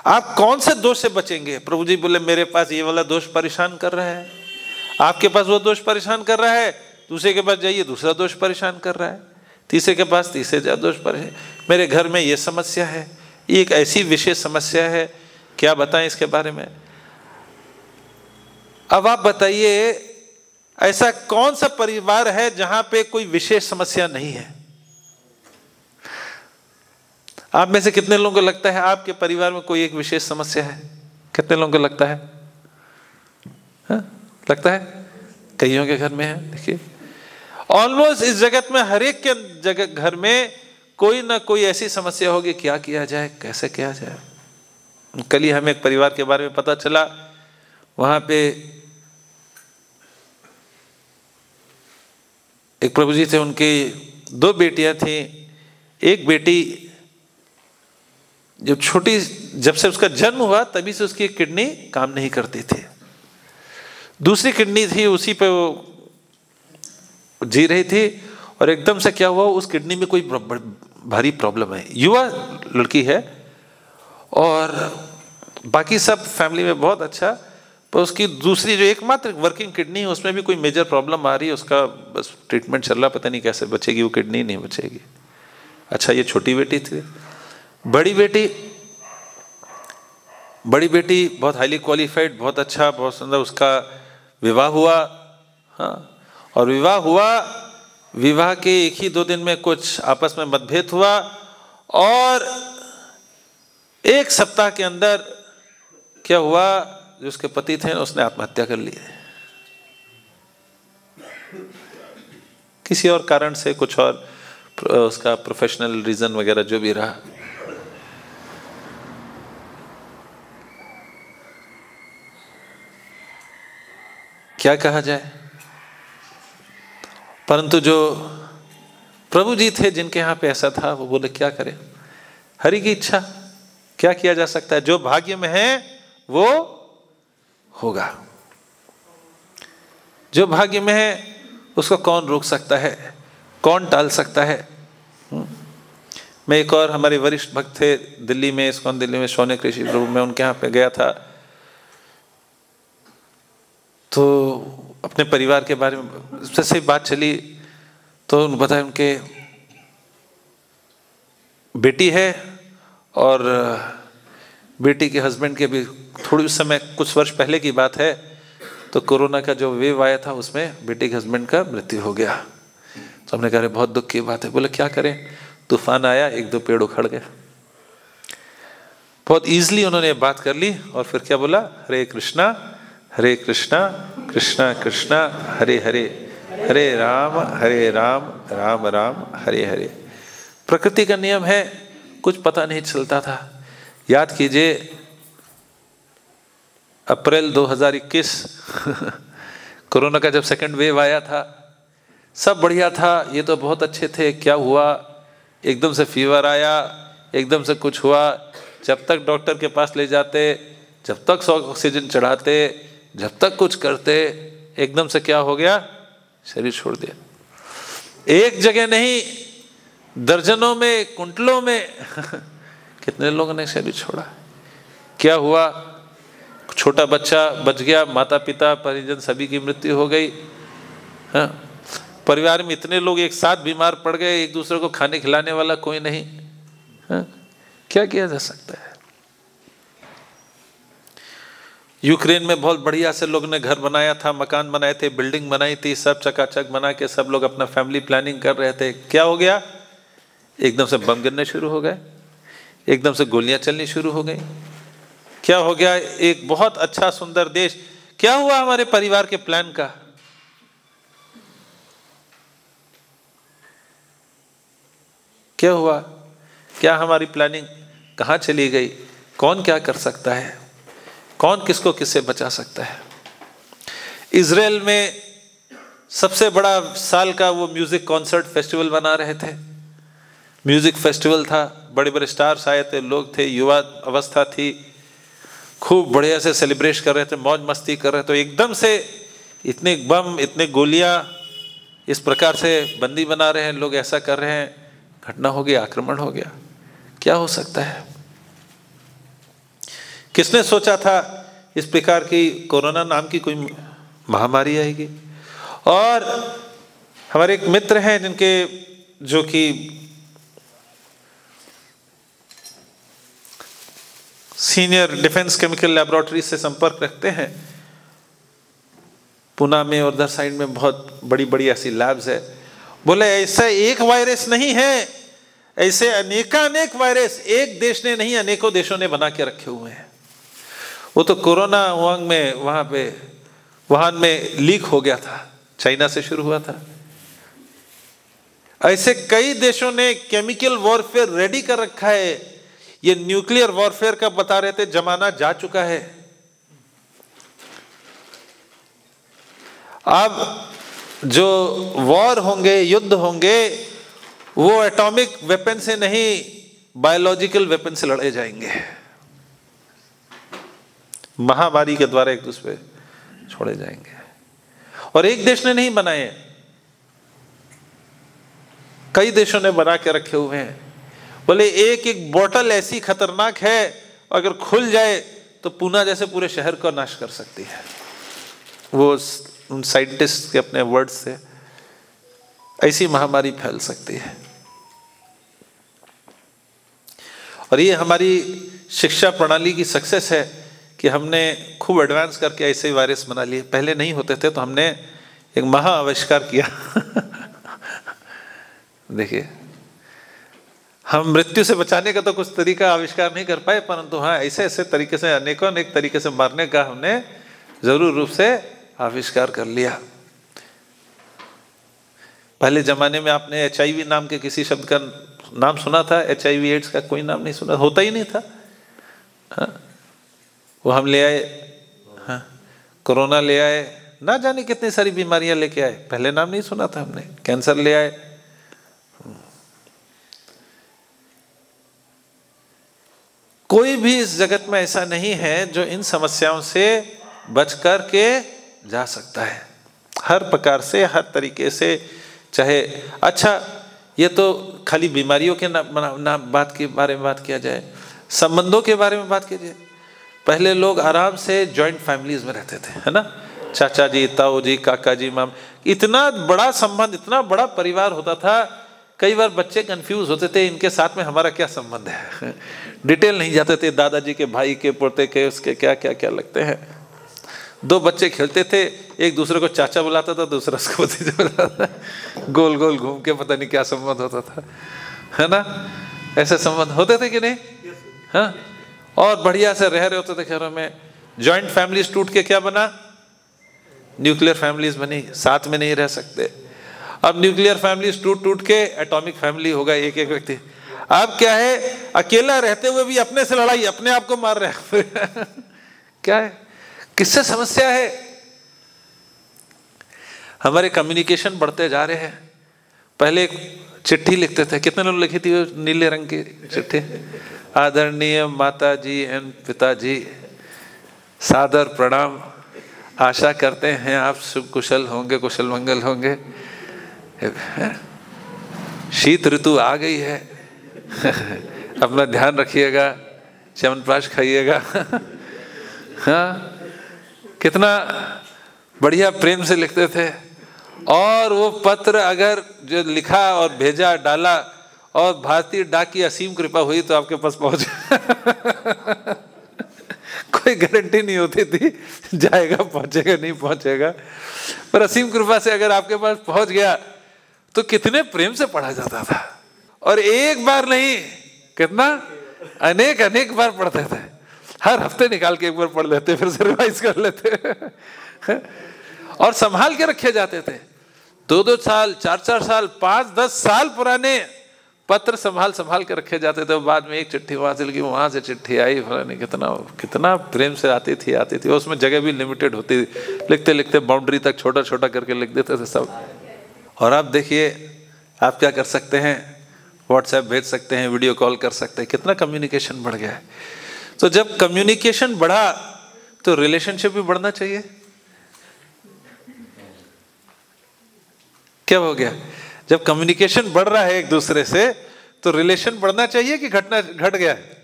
आप कौन से दोष से बचेंगे? प्रभु जी बोले मेरे पास ये वाला दोष परेशान कर रहा है, आपके पास वो दोष परेशान कर रहा है, दूसरे के पास जाइए दूसरा दोष परेशान कर रहा है, तीसरे के पास तीसरे दोष पर है, मेरे घर में ये समस्या है, ये एक ऐसी विशेष समस्या है, क्या बताएं इसके बारे में। अब आप बताइए, ऐसा कौन सा परिवार है जहां पे कोई विशेष समस्या नहीं है? आप में से कितने लोगों को लगता है आपके परिवार में कोई एक विशेष समस्या है? कितने लोगों को लगता है? हाँ? लगता है? कईयों के घर में है। देखिए, ऑलमोस्ट इस जगत में हर एक के जगह घर में कोई ना कोई ऐसी समस्या होगी, क्या किया जाए, कैसे किया जाए। कल ही हमें एक परिवार के बारे में पता चला, वहां पे एक प्रभु जी थे, उनकी 2 बेटियां थी। एक बेटी जब छोटी, जब से उसका जन्म हुआ तभी से उसकी किडनी काम नहीं करती थी। दूसरी किडनी थी, उसी पे वो जी रही थी, और एकदम से क्या हुआ, उस किडनी में कोई भारी प्रॉब्लम है। युवा लड़की है और बाकी सब फैमिली में बहुत अच्छा, पर उसकी दूसरी जो एकमात्र वर्किंग किडनी है उसमें भी कोई मेजर प्रॉब्लम आ रही है। उसका बस ट्रीटमेंट चल रहा, पता नहीं कैसे बचेगी वो किडनी, नहीं बचेगी। अच्छा, ये छोटी बेटी थी। बड़ी बेटी बहुत हाईली क्वालिफाइड, बहुत अच्छा, बहुत सुंदर, उसका विवाह हुआ। हाँ, और विवाह के 1 ही 2 दिन में कुछ आपस में मतभेद हुआ, और 1 सप्ताह के अंदर क्या हुआ, जो उसके पति थे उसने आत्महत्या कर ली। किसी और कारण से, कुछ और उसका प्रोफेशनल रीजन वगैरह जो भी रहा। क्या कहा जाए। परंतु जो प्रभु जी थे जिनके यहाँ पे ऐसा था, वो बोले क्या करें, हरि की इच्छा, क्या किया जा सकता है। जो भाग्य में है वो होगा, जो भाग्य में है उसको कौन रोक सकता है, कौन टाल सकता है। मैं एक और हमारे वरिष्ठ भक्त थे दिल्ली में, इस्कॉन दिल्ली में, शौनक ऋषि प्रभु में, उनके यहाँ पे गया था। तो अपने परिवार के बारे में से बात चली, तो उन्होंने बताया उनके बेटी है, और बेटी के हस्बैंड के भी थोड़ी उस समय, कुछ वर्ष पहले की बात है, तो कोरोना का जो वेव आया था उसमें बेटी के हस्बैंड का मृत्यु हो गया। तो हमने कहा बहुत दुख की बात है। बोले क्या करें, तूफान आया, 1-2 पेड़ उखड़ गए। बहुत ईजिली उन्होंने बात कर ली, और फिर क्या बोला, हरे कृष्णा कृष्णा कृष्णा हरे हरे, हरे राम राम राम हरे हरे। प्रकृति का नियम है, कुछ पता नहीं चलता था। याद कीजिए, अप्रैल 2021 कोरोना का जब 2nd वेव आया था, सब बढ़िया था, ये तो बहुत अच्छे थे। क्या हुआ, एकदम से फीवर आया, एकदम से कुछ हुआ। जब तक डॉक्टर के पास ले जाते, जब तक ऑक्सीजन चढ़ाते, जब तक कुछ करते, एकदम से क्या हो गया, शरीर छोड़ दिया। एक जगह नहीं, दर्जनों में, कुंटलों में कितने लोगों ने शरीर छोड़ा। क्या हुआ, छोटा बच्चा बच गया, माता पिता परिजन सभी की मृत्यु हो गई। हाँ, परिवार में इतने लोग एक साथ बीमार पड़ गए, एक दूसरे को खाने खिलाने वाला कोई नहीं। हाँ, क्या किया जा सकता है। यूक्रेन में बहुत बढ़िया से लोग ने घर बनाया था, मकान बनाए थे, बिल्डिंग बनाई थी, सब चकाचक बना के सब लोग अपना फैमिली प्लानिंग कर रहे थे। क्या हो गया, एकदम से बम गिरने शुरू हो गए, एकदम से गोलियां चलनी शुरू हो गई। क्या हो गया, एक बहुत अच्छा सुंदर देश, क्या हुआ हमारे परिवार के प्लान का। क्या हुआ, क्या हमारी प्लानिंग कहाँ चली गई। कौन क्या कर सकता है, कौन किसको किससे बचा सकता है। इजराइल में सबसे बड़ा साल का वो म्यूजिक कॉन्सर्ट फेस्टिवल बना रहे थे। म्यूजिक फेस्टिवल था, बड़े बड़े स्टार्स आए थे, लोग थे, युवा अवस्था थी, खूब बढ़िया से सेलिब्रेट कर रहे थे, मौज मस्ती कर रहे थे। तो एकदम से इतने बम, इतने गोलियां, इस प्रकार से बंदी बना रहे हैं लोग, ऐसा कर रहे हैं, घटना हो गई, आक्रमण हो गया। क्या हो सकता है। किसने सोचा था इस प्रकार की कोरोना नाम की कोई महामारी आएगी। और हमारे एक मित्र हैं जिनके, जो कि सीनियर डिफेंस केमिकल लैबोरेटरी से संपर्क रखते हैं, पुणे में और उधर साइड में बहुत बड़ी बड़ी ऐसी लैब्स है। बोले ऐसा एक वायरस नहीं है, ऐसे अनेकानेक वायरस एक देश ने नहीं अनेकों देशों ने बना के रखे हुए हैं। वो तो कोरोना वहां पे वुहान में लीक हो गया था, चाइना से शुरू हुआ था। ऐसे कई देशों ने केमिकल वॉरफेयर रेडी कर रखा है। ये न्यूक्लियर वॉरफेयर का बता रहे थे, जमाना जा चुका है। अब जो वॉर होंगे, युद्ध होंगे, वो एटॉमिक वेपन से नहीं, बायोलॉजिकल वेपन से लड़े जाएंगे। महामारी के द्वारा एक दूसरे छोड़े जाएंगे। और एक देश ने नहीं बनाए, कई देशों ने बना के रखे हुए हैं। बोले एक एक बोतल ऐसी खतरनाक है, अगर खुल जाए तो पूना जैसे पूरे शहर को नाश कर सकती है। वो उन साइंटिस्ट के अपने वर्ड्स से ऐसी महामारी फैल सकती है। और ये हमारी शिक्षा प्रणाली की सक्सेस है कि हमने खूब एडवांस करके ऐसे वायरस बना लिए। पहले नहीं होते थे तो हमने एक महा आविष्कार किया। देखिए, हम मृत्यु से बचाने का तो कुछ तरीका आविष्कार नहीं कर पाए, परंतु हाँ ऐसे ऐसे तरीके से अनेकों अनेक तरीके से मारने का हमने जरूर रूप से आविष्कार कर लिया। पहले जमाने में आपने HIV नाम के किसी शब्द का नाम सुना था? HIV एड्स का कोई नाम नहीं सुना, होता ही नहीं था। हाँ, वो हम ले आए। हाँ, कोरोना ले आए, ना जाने कितनी सारी बीमारियां लेके आए, पहले नाम नहीं सुना था हमने। कैंसर ले आए। कोई भी इस जगत में ऐसा नहीं है जो इन समस्याओं से बच कर के जा सकता है। हर प्रकार से, हर तरीके से, चाहे अच्छा ये तो खाली बीमारियों के बात के बारे में बात किया जाए, संबंधों के बारे में बात कीजिए। पहले लोग आराम से जॉइंट फैमिलीज में रहते थे, है ना? चाचा जी, ताऊ जी, काका जी, माम, इतना बड़ा संबंध, इतना बड़ा परिवार होता था। कई बार बच्चे कंफ्यूज होते थे, इनके साथ में हमारा क्या संबंध है। डिटेल नहीं जाते थे, दादाजी के भाई के, पोते के, उसके क्या क्या क्या लगते हैं। दो बच्चे खेलते थे, एक दूसरे को चाचा बुलाता था, दूसरा उसको भतीजा बुलाता था। गोल गोल घूम के पता नहीं क्या संबंध होता था, है ना? ऐसे संबंध होते थे कि नहीं? हाँ, और बढ़िया से रह रहे होते थे घरों में। जॉइंट फैमिलीज टूट के क्या बना? न्यूक्लियर फैमिलीज बनी, साथ में नहीं रह सकते। अब न्यूक्लियर फैमिलीज टूट टूट के एटॉमिक फैमिली हो गए, एक एक व्यक्ति। अब क्या है, अकेला रहते हुए भी अपने से लड़ाई, अपने आप को मार रहे हैं। क्या है, किससे समस्या है? हमारे कम्युनिकेशन बढ़ते जा रहे हैं। पहले एक चिट्ठी लिखते थे, कितने लोग लिखी थी नीले रंग की चिट्ठी? आदरणीय माता जी एवं पिताजी, सादर प्रणाम, आशा करते हैं आप शुभ कुशल होंगे, कुशल मंगल होंगे। शीत ऋतु आ गई है, अपना ध्यान रखिएगा, च्यवनप्राश खाइएगा। हाँ, कितना बढ़िया प्रेम से लिखते थे। और वो पत्र अगर जो लिखा और भेजा, डाला, और भारतीय डाक की असीम कृपा हुई तो आपके पास पहुंच कोई गारंटी नहीं होती थी जाएगा, पहुंचेगा, नहीं पहुंचेगा, पर असीम कृपा से अगर आपके पास पहुंच गया तो कितने प्रेम से पढ़ा जाता था। और एक बार नहीं, कितना अनेक अनेक बार पढ़ते थे। हर हफ्ते निकाल के एक बार पढ़ लेते, फिर से रिवाइज कर लेते। और संभाल के रखे जाते थे। 2-2 साल, 4-4 साल, 5-10 साल पुराने पत्र संभाल के रखे जाते थे। बाद में एक चिट्ठी वहां से लिखी, वहां से चिट्ठी आई, कितना कितना प्रेम से आती थी। उसमें जगह भी लिमिटेड होती थी, लिखते लिखते बाउंड्री तक छोटा छोटा करके लिख देते थे सब। और आप देखिए, आप क्या कर सकते हैं, व्हाट्सएप भेज सकते हैं, वीडियो कॉल कर सकते हैं, कितना कम्युनिकेशन बढ़ गया है। तो जब कम्युनिकेशन बढ़ा तो रिलेशनशिप भी बढ़ना चाहिए। क्या हो गया? जब कम्युनिकेशन बढ़ रहा है एक दूसरे से तो रिलेशन बढ़ना चाहिए कि घट गया है?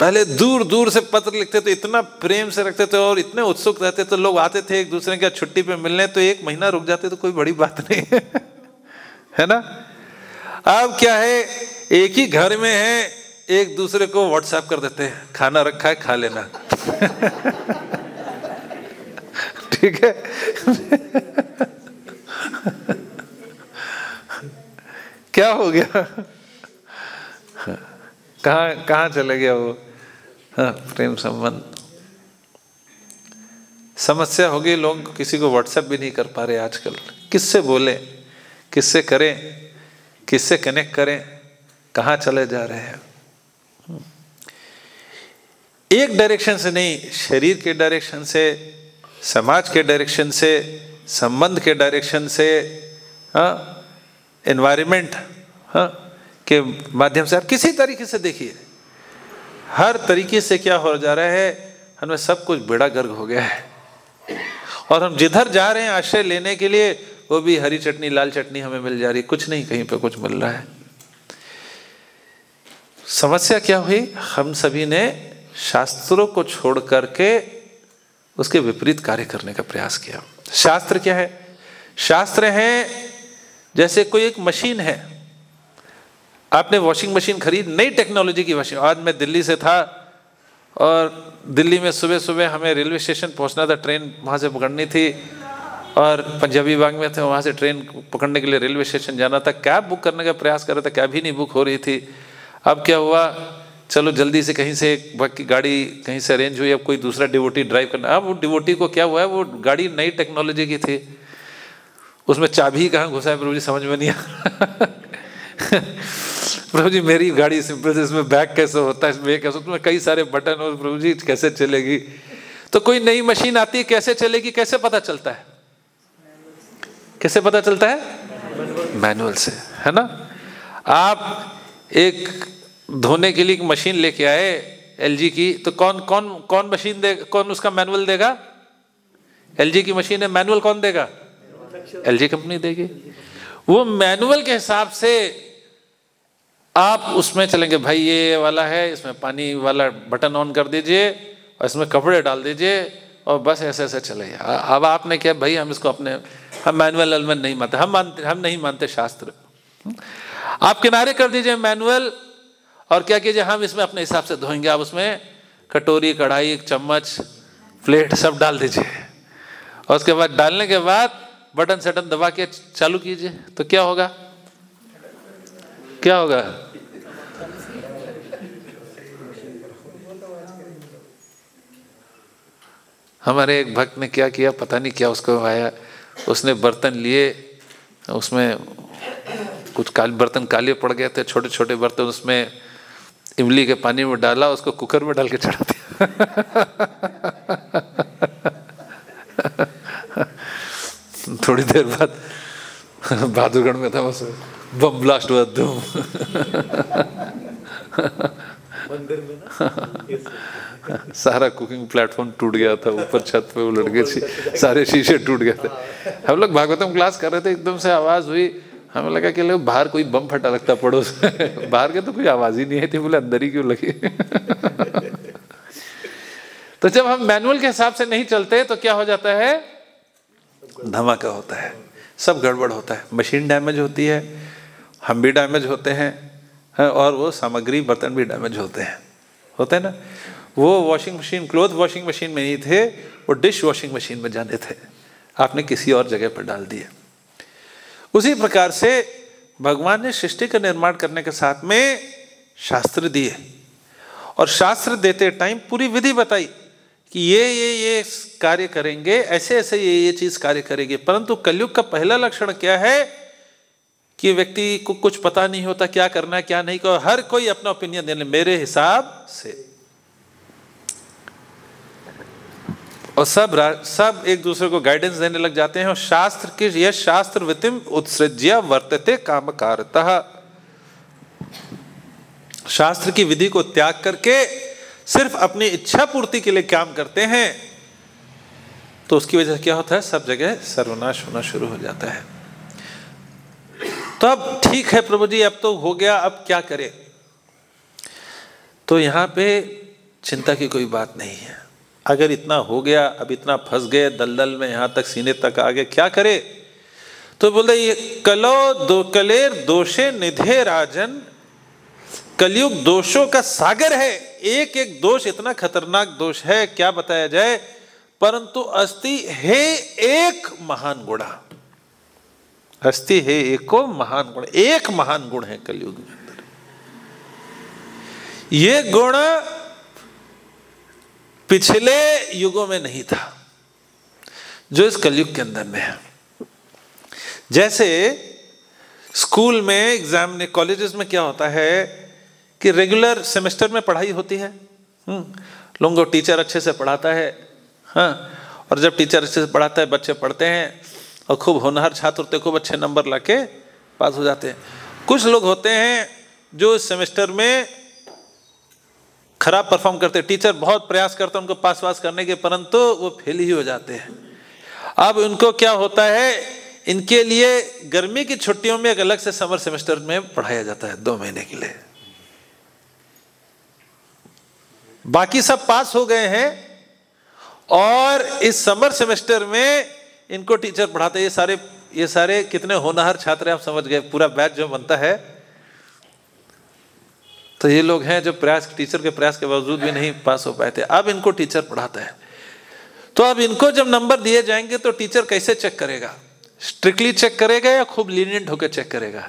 पहले दूर दूर से पत्र लिखते थे, इतना प्रेम से रखते थे और इतने उत्सुक रहते थे। लोग आते थे एक दूसरे के छुट्टी पे मिलने, तो 1 महीना रुक जाते तो कोई बड़ी बात नहीं है ना? अब क्या है, एक ही घर में है, एक दूसरे को व्हाट्सएप कर देते हैं, खाना रखा है खा लेना। ठीक है। क्या हो गया? कहाँ चले गया वो? हाँ, प्रेम संबंध। समस्या हो गई, लोग किसी को व्हाट्सएप भी नहीं कर पा रहे आजकल। किससे बोले, किससे करें, किससे कनेक्ट करें, कहाँ चले जा रहे हैं? एक डायरेक्शन से नहीं, शरीर के डायरेक्शन से, समाज के डायरेक्शन से, संबंध के डायरेक्शन से, एनवायरनमेंट के माध्यम से, आप किसी तरीके से देखिए, हर तरीके से क्या हो जा रहा है, हमें सब कुछ बेड़ा गर्क हो गया है। और हम जिधर जा रहे हैं आश्रय लेने के लिए, वो भी हरी चटनी लाल चटनी हमें मिल जा रही है, कुछ नहीं कहीं पे कुछ मिल रहा है। समस्या क्या हुई? हम सभी ने शास्त्रों को छोड़ करके उसके विपरीत कार्य करने का प्रयास किया। शास्त्र क्या है? शास्त्र है जैसे कोई एक मशीन है। आपने वॉशिंग मशीन खरीद, नई टेक्नोलॉजी की वॉशिंग। आज मैं दिल्ली से था और दिल्ली में सुबह सुबह हमें रेलवे स्टेशन पहुंचना था, ट्रेन वहाँ से पकड़नी थी, और पंजाबी बाग में थे, वहाँ से ट्रेन पकड़ने के लिए रेलवे स्टेशन जाना था। कैब बुक करने का प्रयास कर रहा था, कैब ही नहीं बुक हो रही थी। अब क्या हुआ, चलो जल्दी से कहीं से बाकी गाड़ी कहीं से अरेंज हुई, अब कोई दूसरा डिवोटी ड्राइव करना। अब वो डिवोटी को क्या हुआ है, वो गाड़ी नई टेक्नोलॉजी की थी, उसमें चाबी कहाँ घुसा है प्रभु जी समझ में नहीं आया। प्रभु जी मेरी गाड़ी सिंपल से, इसमें बैग कैसे होता है, इसमें कैसे, उसमें कई सारे बटन और प्रभु जी कैसे चलेगी? तो कोई नई मशीन आती है, कैसे चलेगी, कैसे पता चलता है? कैसे पता चलता है? मैनुअल से, है ना। आप एक धोने के लिए एक मशीन लेके आए एलजी की, तो कौन मशीन देगा, कौन उसका मैनुअल देगा? एलजी की मशीन है, मैनुअल कौन देगा? एलजी कंपनी देगी। वो मैनुअल के हिसाब से आप उसमें चलेंगे, भाई ये वाला है, इसमें पानी वाला बटन ऑन कर दीजिए और इसमें कपड़े डाल दीजिए और बस ऐसे ऐसे चले। अब आपने क्या, भाई हम इसको अपने, हम मैनुअल नहीं मानते, हम नहीं मानते शास्त्र। आप किनारे कर दीजिए मैनुअल और क्या कीजिए, हम इसमें अपने हिसाब से धोएंगे। आप उसमें कटोरी, कढ़ाई, चम्मच, प्लेट सब डाल दीजिए और उसके बाद डालने के बाद बटन सटन दबा के चालू कीजिए, तो क्या होगा? क्या होगा? हमारे एक भक्त ने क्या किया, पता नहीं क्या उसको आया, उसने बर्तन लिए, उसमें कुछ बर्तन काले पड़ गए थे, छोटे छोटे बर्तन, उसमें इमली के पानी में डाला, उसको कुकर में डाल के चढ़ा दिया। थोड़ी देर बाद बहादुरगढ़ में था, बस बम ब्लास्ट हुआ, धूम। मंदिर में ना सारा कुकिंग प्लेटफॉर्म टूट गया था, ऊपर छत पे वो लड़के सारे शीशे टूट गए थे। हम लोग भागवतम क्लास कर रहे थे, एकदम से आवाज हुई, हमें लगा कि लोग बाहर कोई बम फटा लगता पड़ोस में। बाहर के तो कोई आवाज ही नहीं आई थी, बोले अंदर ही क्यों लगी। तो जब हम मैनुअल के हिसाब से नहीं चलते तो क्या हो जाता है? धमाका होता है, सब गड़बड़ होता है, मशीन डैमेज होती है, हम भी डैमेज होते हैं और वो सामग्री बर्तन भी डैमेज होते हैं ना। वो washing machine, cloth washing machine में नहीं थे, वो डिश वॉशिंग मशीन में जाने थे, आपने किसी और जगह पर डाल दिए। उसी प्रकार से भगवान ने सृष्टि का निर्माण करने के साथ में शास्त्र दिए, और शास्त्र देते टाइम पूरी विधि बताई कि ये कार्य करेंगे, ऐसे ऐसे ये चीज कार्य करेंगे। परंतु कलयुग का पहला लक्षण क्या है कि व्यक्ति को कुछ पता नहीं होता क्या करना है क्या नहीं, हर कोई अपना ओपिनियन देने मेरे हिसाब से, और सब एक दूसरे को गाइडेंस देने लग जाते हैं। और शास्त्र की यह शास्त्र वितिम उत्सृज्य वर्तते कामकारतः, शास्त्र की विधि को त्याग करके सिर्फ अपनी इच्छा पूर्ति के लिए काम करते हैं, तो उसकी वजह से क्या होता है? सब जगह सर्वनाश होना शुरू हो जाता है। तो अब ठीक है प्रभु जी, अब तो हो गया, अब क्या करें? तो यहां पे चिंता की कोई बात नहीं है। अगर इतना हो गया, अब इतना फंस गए दलदल में, यहां तक सीने तक आ गए, क्या करे? तो बोलते ये कलेर दोषे निधे राजन कलयुग दोषों का सागर है, एक एक दोष इतना खतरनाक दोष है क्या बताया जाए, परंतु अस्ति है एक महान गुण, अस्ति है एको महान गुण, एक महान गुण है कलयुग में अंदर। ये गुण पिछले युगों में नहीं था जो इस कलयुग के अंदर में है। जैसे स्कूल में एग्जाम में, कॉलेजेस में क्या होता है कि रेगुलर सेमेस्टर में पढ़ाई होती है, लोगों को टीचर अच्छे से पढ़ाता है, हाँ, और जब टीचर अच्छे से पढ़ाता है बच्चे पढ़ते हैं और खूब होनहार छात्र होते, खूब अच्छे नंबर लाके पास हो जाते हैं। कुछ लोग होते हैं जो इस सेमेस्टर में खराब परफॉर्म करते हैं, टीचर बहुत प्रयास करते हैं उनको पास करने के, परंतु वो फेल ही हो जाते हैं। अब उनको क्या होता है, इनके लिए गर्मी की छुट्टियों में एक अलग से समर सेमेस्टर में पढ़ाया जाता है 2 महीने के लिए। बाकी सब पास हो गए हैं और इस समर सेमेस्टर में इनको टीचर पढ़ाते हैं। ये सारे कितने होनहार छात्र हैं, आप समझ गए, पूरा बैच जो बनता है। तो ये लोग हैं जो टीचर के प्रयास के बावजूद भी नहीं पास हो पाए थे। अब इनको टीचर पढ़ाता है, तो अब इनको जब नंबर दिए जाएंगे तो टीचर कैसे चेक करेगा? स्ट्रिक्टली चेक करेगा या खूब लीनियंट होकर चेक करेगा?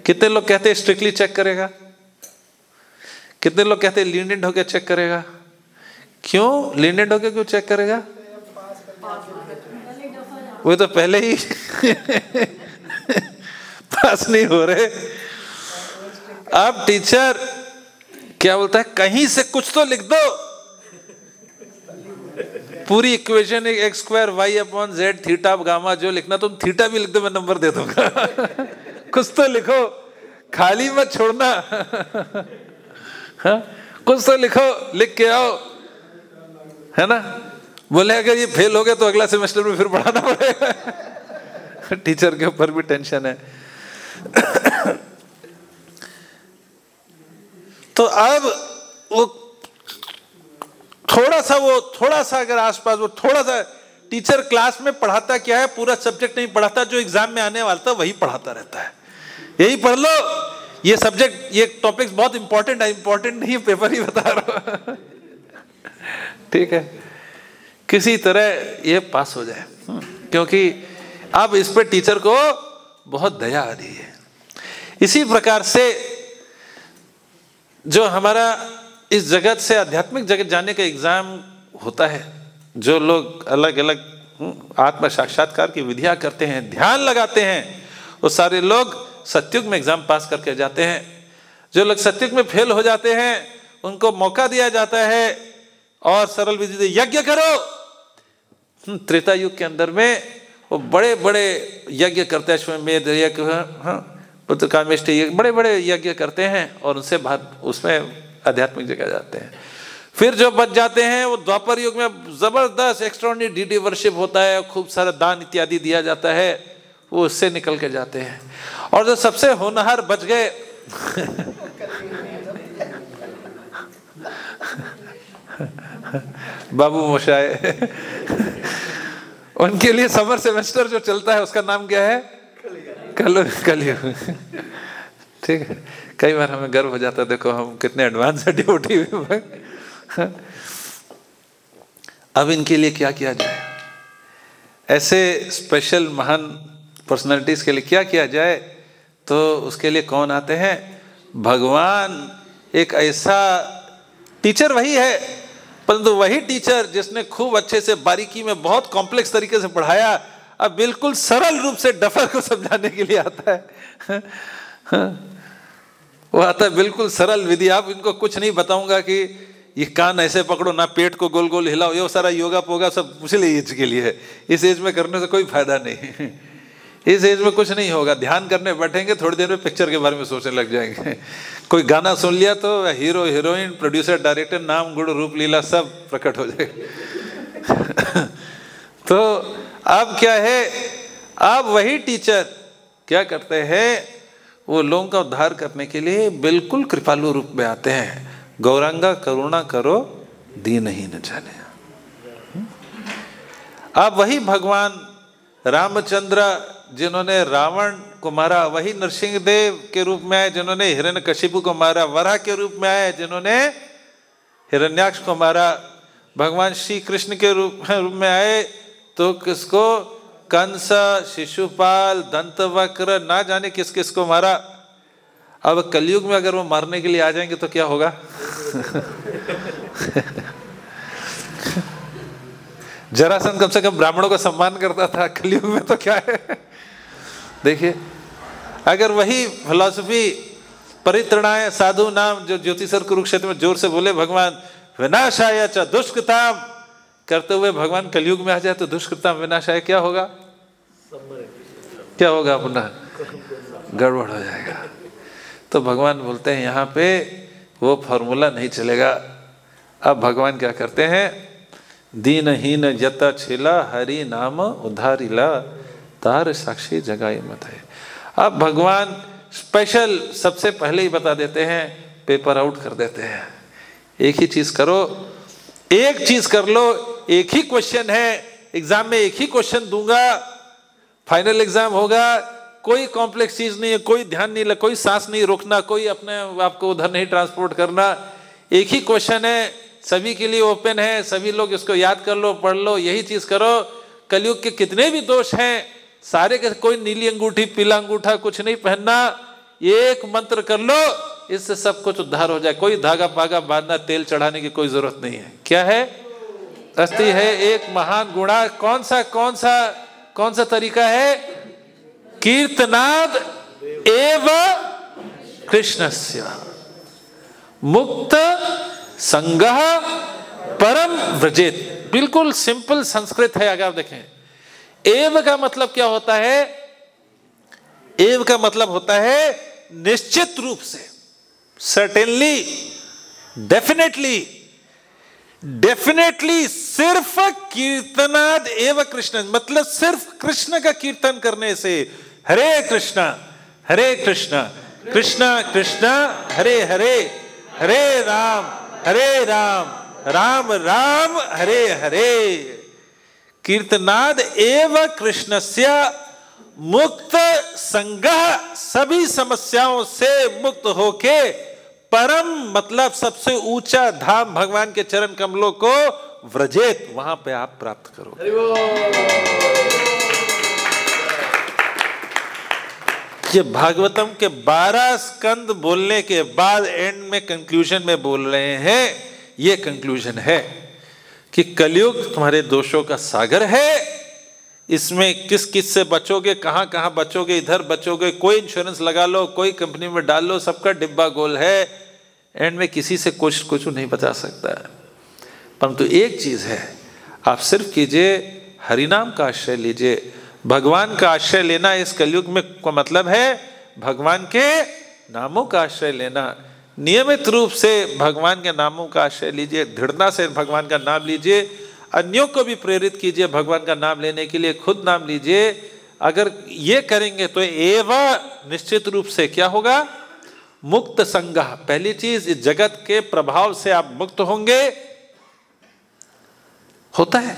कितने लोग कहते हैं स्ट्रिक्टली चेक करेगा, कितने लोग कहते हैं लीनियंट होकर चेक करेगा? क्यों लीनियंट होकर क्यों चेक करेगा? वो तो पहले ही पास नहीं हो रहे। अब टीचर क्या बोलता है, कहीं से कुछ तो लिख दो, पूरी इक्वेशन x²y/z थीटा गामा जो लिखना तुम थीटा भी लिख दो, मैं नंबर दे दूंगा। कुछ तो लिखो, खाली मत छोड़ना। हाँ, कुछ तो लिखो, लिख के आओ, है ना। बोले अगर ये फेल हो गया तो अगला सेमेस्टर में फिर पढ़ाना पड़ेगा। टीचर के ऊपर भी टेंशन है। तो अब वो थोड़ा सा अगर आसपास वो थोड़ा सा, टीचर क्लास में पढ़ाता क्या है, पूरा सब्जेक्ट नहीं पढ़ाता, जो एग्जाम में आने वाला था वही पढ़ाता रहता है। यही पढ़ लो, ये सब्जेक्ट, ये टॉपिक्स बहुत इंपॉर्टेंट है, इंपॉर्टेंट नहीं है, पेपर ही बता रहा हूं। ठीक है, किसी तरह ये पास हो जाए, क्योंकि अब इस पे टीचर को बहुत दया आ रही है। इसी प्रकार से जो हमारा इस जगत से आध्यात्मिक जगत जाने का एग्जाम होता है, जो लोग अलग अलग आत्म साक्षात्कार की विधियां करते हैं, ध्यान लगाते हैं, वो सारे लोग सत्युग में एग्जाम पास करके जाते हैं। जो लोग सत्युग में फेल हो जाते हैं उनको मौका दिया जाता है और सरल विधि से यज्ञ करो। त्रेता युग के अंदर में वो बड़े बड़े यज्ञ करते हैं, अश्वमेध यज्ञ, पुत्रकामेष्टि, बड़े बड़े यज्ञ करते हैं और उनसे उसमें आध्यात्मिक जगह जाते हैं। फिर जो बच जाते हैं वो द्वापर युग में जबरदस्त एक्स्ट्राऑर्डिनरी डीडी वर्शिप होता है, खूब सारा दान इत्यादि दिया जाता है, वो उससे निकल के जाते हैं। और जो सबसे होनहार बच गए बाबू मोशाए, उनके लिए समर सेमेस्टर जो चलता है उसका नाम क्या है? कलयुग। ठीक है, कई बार हमें गर्व हो जाता है, देखो हम कितने एडवांस है ड्यूटी में। अब इनके लिए क्या किया जाए? ऐसे स्पेशल महान पर्सनालिटीज के लिए क्या किया जाए? तो उसके लिए कौन आते हैं? भगवान। एक ऐसा टीचर वही है, परंतु वही टीचर जिसने खूब अच्छे से बारीकी में बहुत कॉम्प्लेक्स तरीके से पढ़ाया, अब बिल्कुल सरल रूप से डफर को समझाने के लिए आता है। वो आता है बिल्कुल सरल विधि। आप इनको कुछ नहीं बताऊंगा कि ये कान ऐसे पकड़ो ना, पेट को गोल गोल हिलाओ, ये सारा योगा पोगा सब उसी एज के लिए है। इस एज में करने से कोई फायदा नहीं। इस एज में कुछ नहीं होगा। ध्यान करने बैठेंगे, थोड़ी देर में पिक्चर के बारे में सोचने लग जाएंगे। कोई गाना सुन लिया तो हीरो हीरोइन प्रोड्यूसर डायरेक्टर नाम गुण रूप लीला सब प्रकट हो जाएगा। तो अब क्या है, अब वही टीचर क्या करते हैं, वो लोगों का उद्धार करने के लिए बिल्कुल कृपालु रूप में आते हैं। गौरांगा करुणा करो दीनहीन जाने। अब वही भगवान रामचंद्र जिन्होंने रावण को मारा, वही नरसिंह देव के रूप में आए जिन्होंने हिरण्यकशिपु को मारा, वराह के रूप में आए जिन्होंने हिरण्याक्ष को मारा, भगवान श्री कृष्ण के रूप में आए तो किसको, कंस, शिशुपाल, दंतवक्र, ना जाने किस किस को मारा। अब कलयुग में अगर वो मारने के लिए आ जाएंगे तो क्या होगा? जरासंध कम से कम ब्राह्मणों का सम्मान करता था, कलयुग में तो क्या है? देखिए, अगर वही फिलॉसफी परित्रणाय साधु नाम जो ज्योतिषर कुरुक्षेत्र में जोर से बोले भगवान, विनाशाय च दुष्कृताम करते हुए भगवान कलयुग में आ जाए तो दुष्कृताम विनाशाय क्या होगा? क्या होगा? अपना गड़बड़ हो जाएगा। तो भगवान बोलते हैं यहाँ पे वो फॉर्मूला नहीं चलेगा। अब भगवान क्या करते हैं, दीनहीन यत छिला हरि नाम उधारिला तार साक्षी जगाई मत है। अब भगवान स्पेशल सबसे पहले ही बता देते हैं, पेपर आउट कर देते हैं। एक ही चीज करो, एक चीज कर लो, एक ही क्वेश्चन है, एग्जाम में एक ही क्वेश्चन दूंगा, फाइनल एग्जाम होगा, कोई कॉम्प्लेक्स चीज नहीं है, कोई ध्यान नहीं, कोई सांस नहीं रोकना, कोई अपने आपको उधर नहीं ट्रांसपोर्ट करना, एक ही क्वेश्चन है, सभी के लिए ओपन है, सभी लोग इसको याद कर लो, पढ़ लो, यही चीज करो। कलयुग के कितने भी दोष हैं सारे के, कोई नीली अंगूठी पीला अंगूठा कुछ नहीं पहनना, एक मंत्र कर लो, इससे सब कुछ उद्धार हो जाए। कोई धागा पागा बांधना, तेल चढ़ाने की कोई जरूरत नहीं है। क्या है? अस्ति है एक महान गुणा। कौन सा तरीका है? कीर्तनाद एव कृष्णस्य मुक्त संगः परम व्रजेत। बिल्कुल सिंपल संस्कृत है। अगर आप देखें, एव का मतलब क्या होता है? एव का मतलब होता है निश्चित रूप से, सर्टेनली, डेफिनेटली, सिर्फ कीर्तनाद एव कृष्ण, मतलब सिर्फ कृष्ण का कीर्तन करने से, हरे कृष्णा कृष्ण कृष्ण हरे हरे, हरे राम राम राम हरे हरे, कीर्तनाद एव कृष्णस्य मुक्त संगः, सभी समस्याओं से मुक्त होके, परम मतलब सबसे ऊंचा धाम भगवान के चरण कमलों को व्रजेत, वहां पे आप प्राप्त करोगे। ये भागवतम के 12 स्कंद बोलने के बाद एंड में कंक्लूजन में बोल रहे हैं। ये कंक्लूजन है कि कलयुग तुम्हारे दोषों का सागर है, इसमें किस किस से बचोगे, कहां कहां बचोगे, इधर बचोगे, कोई इंश्योरेंस लगा लो, कोई कंपनी में डाल लो, सबका डिब्बा गोल है, एंड में किसी से कुछ नहीं बचा सकता है। परंतु एक चीज है, आप सिर्फ कीजिए, हरिनाम का आश्रय लीजिए। भगवान का आश्रय लेना इस कलयुग में का मतलब है भगवान के नामों का आश्रय लेना। नियमित रूप से भगवान के नामों का आश्रय लीजिए, दृढ़ता से भगवान का नाम लीजिए, अन्यों को भी प्रेरित कीजिए भगवान का नाम लेने के लिए, खुद नाम लीजिए। अगर ये करेंगे तो एवं निश्चित रूप से क्या होगा? मुक्त संगः। पहली चीज, इस जगत के प्रभाव से आप मुक्त होंगे। होता है,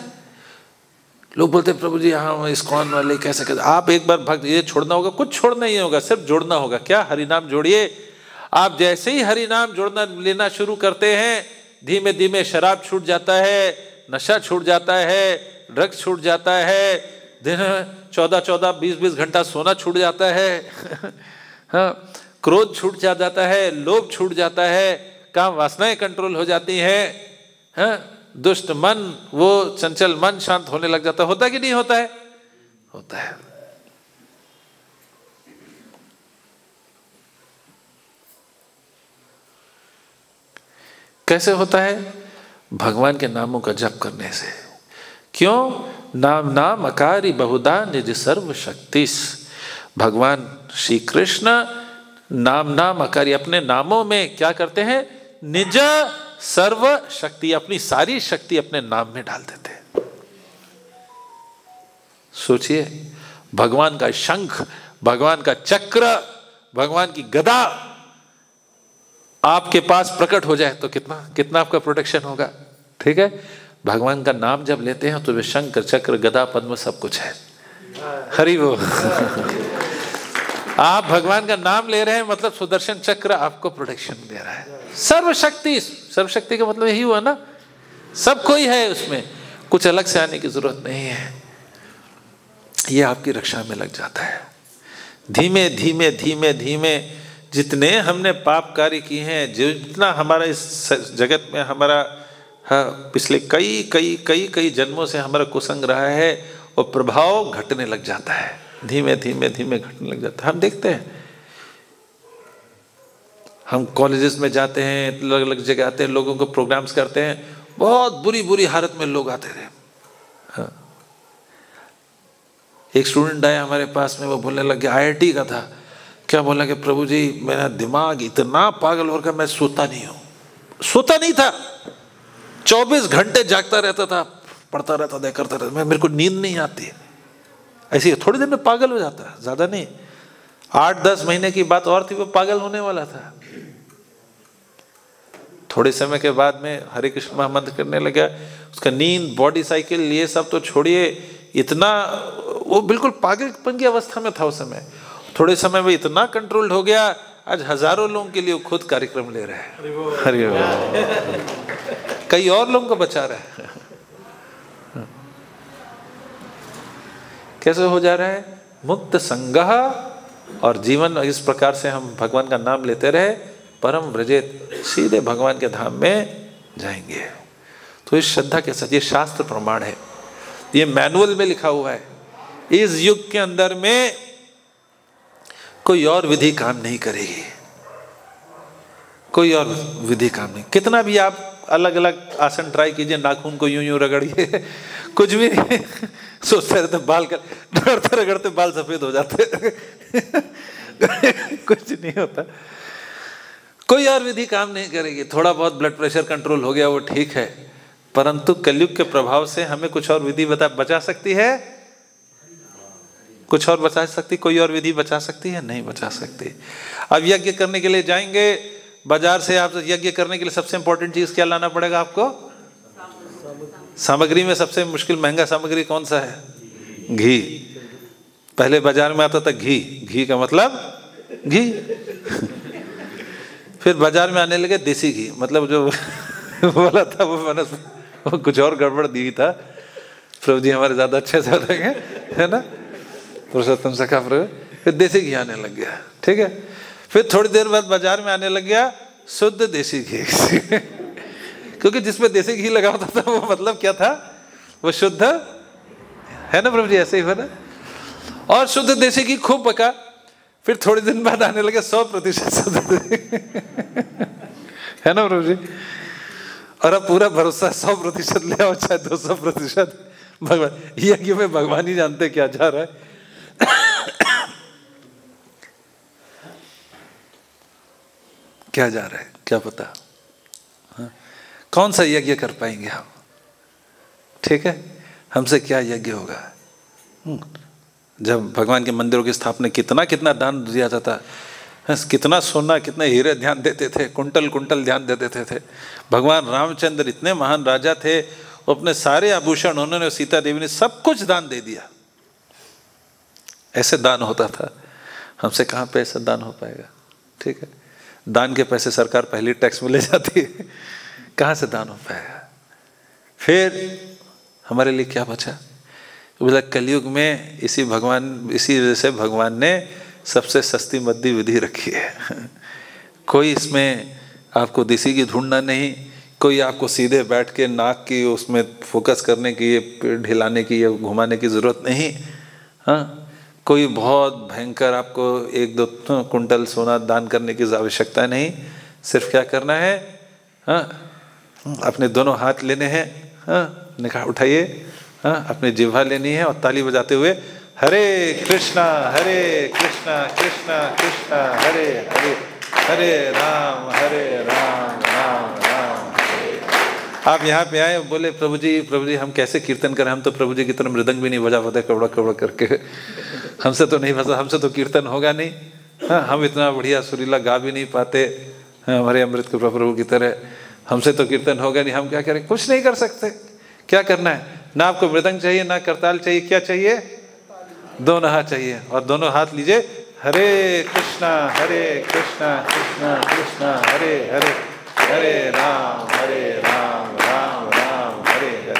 लोग बोलते हैं प्रभु जी हाँ इस्कॉन वाले कैसे कैसे, आप एक बार भक्त ये छोड़ना होगा, कुछ छोड़ना ही होगा, सिर्फ जोड़ना होगा। क्या? हरिनाम जोड़िए। आप जैसे ही हरिनाम जोड़ना लेना शुरू करते हैं, धीमे धीमे शराब छूट जाता है, नशा छूट जाता है, ड्रग्स छूट जाता है, दिन 14-14, 20-20 घंटा सोना छूट जाता है हाँ, क्रोध छूट जाता है, लोभ छूट जाता है, काम वासनाएं कंट्रोल हो जाती हैं, हाँ, दुष्ट मन, वो चंचल मन शांत होने लग जाता है। होता कि नहीं होता है? होता है। कैसे होता है? भगवान के नामों का जप करने से। क्यों? नाम नाम अकारी बहुधा निज सर्व शक्तिस। भगवान श्री कृष्ण नाम नाम अकारी, अपने नामों में क्या करते हैं? निज सर्व शक्ति, अपनी सारी शक्ति अपने नाम में डाल देते हैं। सोचिए, भगवान का शंख, भगवान का चक्र, भगवान की गदा आपके पास प्रकट हो जाए तो कितना आपका प्रोटेक्शन होगा। ठीक है, भगवान का नाम जब लेते हैं तो वे शंख चक्र गदा पद्म सब कुछ है। हरि वो। आप भगवान का नाम ले रहे हैं मतलब सुदर्शन चक्र आपको प्रोटेक्शन दे रहा है। सर्वशक्ति, सर्वशक्ति का मतलब यही हुआ ना, सब कोई है उसमें, कुछ अलग से आने की जरूरत नहीं है। ये आपकी रक्षा में लग जाता है। धीमे धीमे धीमे धीमे जितने हमने पाप कार्य किए हैं, जितना हमारा इस जगत में हमारा पिछले कई कई कई कई जन्मों से हमारा कुसंग रहा है, वो प्रभाव घटने लग जाता है, धीमे धीमे धीमे घटने लग जाता है। हम देखते हैं, हम कॉलेजेस में जाते हैं, अलग अलग जगह आते हैं, लोगों को प्रोग्राम्स करते हैं, बहुत बुरी बुरी हालत में लोग आते थे। हाँ। एक स्टूडेंट आया हमारे पास में, वो बोलने लग गया, IIT का था, क्या बोला कि प्रभु जी मेरा दिमाग इतना पागल हो गया, मैं सोता नहीं हूँ। सोता नहीं था, 24 घंटे जागता रहता था, पढ़ता रहता था, करता रहता, मेरे को नींद नहीं आती। ऐसे थोड़ी देर में पागल हो जाता है, ज्यादा नहीं, 8-10 महीने की बात और थी, वो पागल होने वाला था। थोड़े समय के बाद में हरे कृष्ण महामंत्र करने लगा, उसका नींद, बॉडी साइकिल, ये सब तो छोड़िए, इतना वो बिल्कुल पागलपन की अवस्था में था उस समय। थोड़े समय में इतना कंट्रोल्ड हो गया, आज हजारों लोगों के लिए खुद कार्यक्रम ले रहे हैं, हरि बोल, कई और लोगों को बचा रहा है। कैसे हो जा रहा है? मुक्त संगह, और जीवन इस प्रकार से हम भगवान का नाम लेते रहे, परम व्रजेत, सीधे भगवान के धाम में जाएंगे। तो इस श्रद्धा के साथ, ये शास्त्र प्रमाण है, ये मैनुअल में लिखा हुआ है। इस युग के अंदर में कोई और विधि काम नहीं करेगी, कोई और विधि काम नहीं। कितना भी आप अलग अलग आसन ट्राई कीजिए, नाखून को यूं यूं रगड़िए, कुछ भी नहीं, सोचते रहते बाल का, रगड़ते रगड़ते बाल सफेद हो जाते कुछ नहीं होता, कोई और विधि काम नहीं करेगी। थोड़ा बहुत ब्लड प्रेशर कंट्रोल हो गया, वो ठीक है, परंतु कलयुग के प्रभाव से हमें कुछ और विधि बचा सकती है? कुछ और बचा सकती, कोई और विधि बचा सकती है? नहीं बचा सकती। अब यज्ञ करने के लिए जाएंगे बाजार से, आप यज्ञ करने के लिए सबसे इंपॉर्टेंट चीज क्या लाना पड़ेगा आपको? सामग्री में सबसे मुश्किल महंगा सामग्री कौन सा है? घी। पहले बाजार में आता था घी, घी का मतलब घी। फिर बाजार में आने लगे देसी घी, मतलब जो बोला था वो कुछ और गड़बड़ दी था। प्रभु जी हमारे ज्यादा अच्छे से बताएंगे, है ना, पुरुषोत्तम सखा प्रभु। फिर देसी घी आने लग गया, ठीक है। फिर थोड़ी देर बाद बाजार में आने लग गया शुद्ध देसी घी क्योंकि जिसमें देसी घी लगा होता था वो मतलब क्या था? वो शुद्ध है ना प्रभु जी, ऐसे ही हो ना। और शुद्ध देसी घी खूब पका, फिर थोड़े दिन बाद आने लगे 100% शुद्ध है ना प्रभु जी। और अब पूरा भरोसा 100% ले आओ, चाहे 200%। भगवान यज्ञ में भगवान ही जानते क्या जा रहा है। क्या जा रहा है क्या पता, हाँ? कौन सा यज्ञ कर पाएंगे हम, ठीक है, हमसे क्या यज्ञ होगा? जब भगवान के मंदिरों की स्थापना, कितना कितना दान दिया जाता, कितना सोना, कितने हीरे ध्यान देते थे, कुंटल कुंटल ध्यान दे देते थे। भगवान रामचंद्र इतने महान राजा थे, वो अपने सारे आभूषण, उन्होंने सीता देवी ने सब कुछ दान दे दिया। ऐसे दान होता था, हमसे कहाँ पे ऐसा दान हो पाएगा, ठीक है। दान के पैसे सरकार पहले टैक्स में ले जाती है, कहाँ से दान हो पाएगा? फिर हमारे लिए क्या बचा? बोला कलयुग में इसी वजह से भगवान ने सबसे सस्ती मद्दी विधि रखी है। कोई इसमें आपको देसी की ढूंढना नहीं, कोई आपको सीधे बैठ के नाक की उसमें फोकस करने की, ढिलाने की या घुमाने की जरूरत नहीं। हाँ, कोई बहुत भयंकर आपको 1-2 कुंटल सोना दान करने की आवश्यकता नहीं। सिर्फ क्या करना है, हाँ, अपने दोनों हाथ लेने हैं, हाँ, निकाह उठाइए, हाँ, अपनी जिह्वा लेनी है और ताली बजाते हुए हरे कृष्णा कृष्णा कृष्णा हरे हरे, हरे राम राम राम। आप यहाँ पे आए, बोले प्रभु जी हम कैसे कीर्तन करें? हम तो प्रभु जी की तरह मृदंग भी नहीं बजा पाते, कवड़ा कवड़ा करके, हमसे तो नहीं बजा, हमसे तो कीर्तन होगा नहीं। हाँ, हम इतना बढ़िया सुरीला गा भी नहीं पाते, हाँ, हमारे अमृत कृपा प्रभु की तरह, हमसे तो कीर्तन होगा नहीं। हम क्या करें? कुछ नहीं कर सकते। क्या करना है? ना आपको मृदंग चाहिए, ना करताल चाहिए, क्या चाहिए? दोनों हाथ चाहिए और दोनों हाथ लीजिए, हरे कृष्णा कृष्णा कृष्णा हरे हरे, हरे राम राम राम हरे हरे।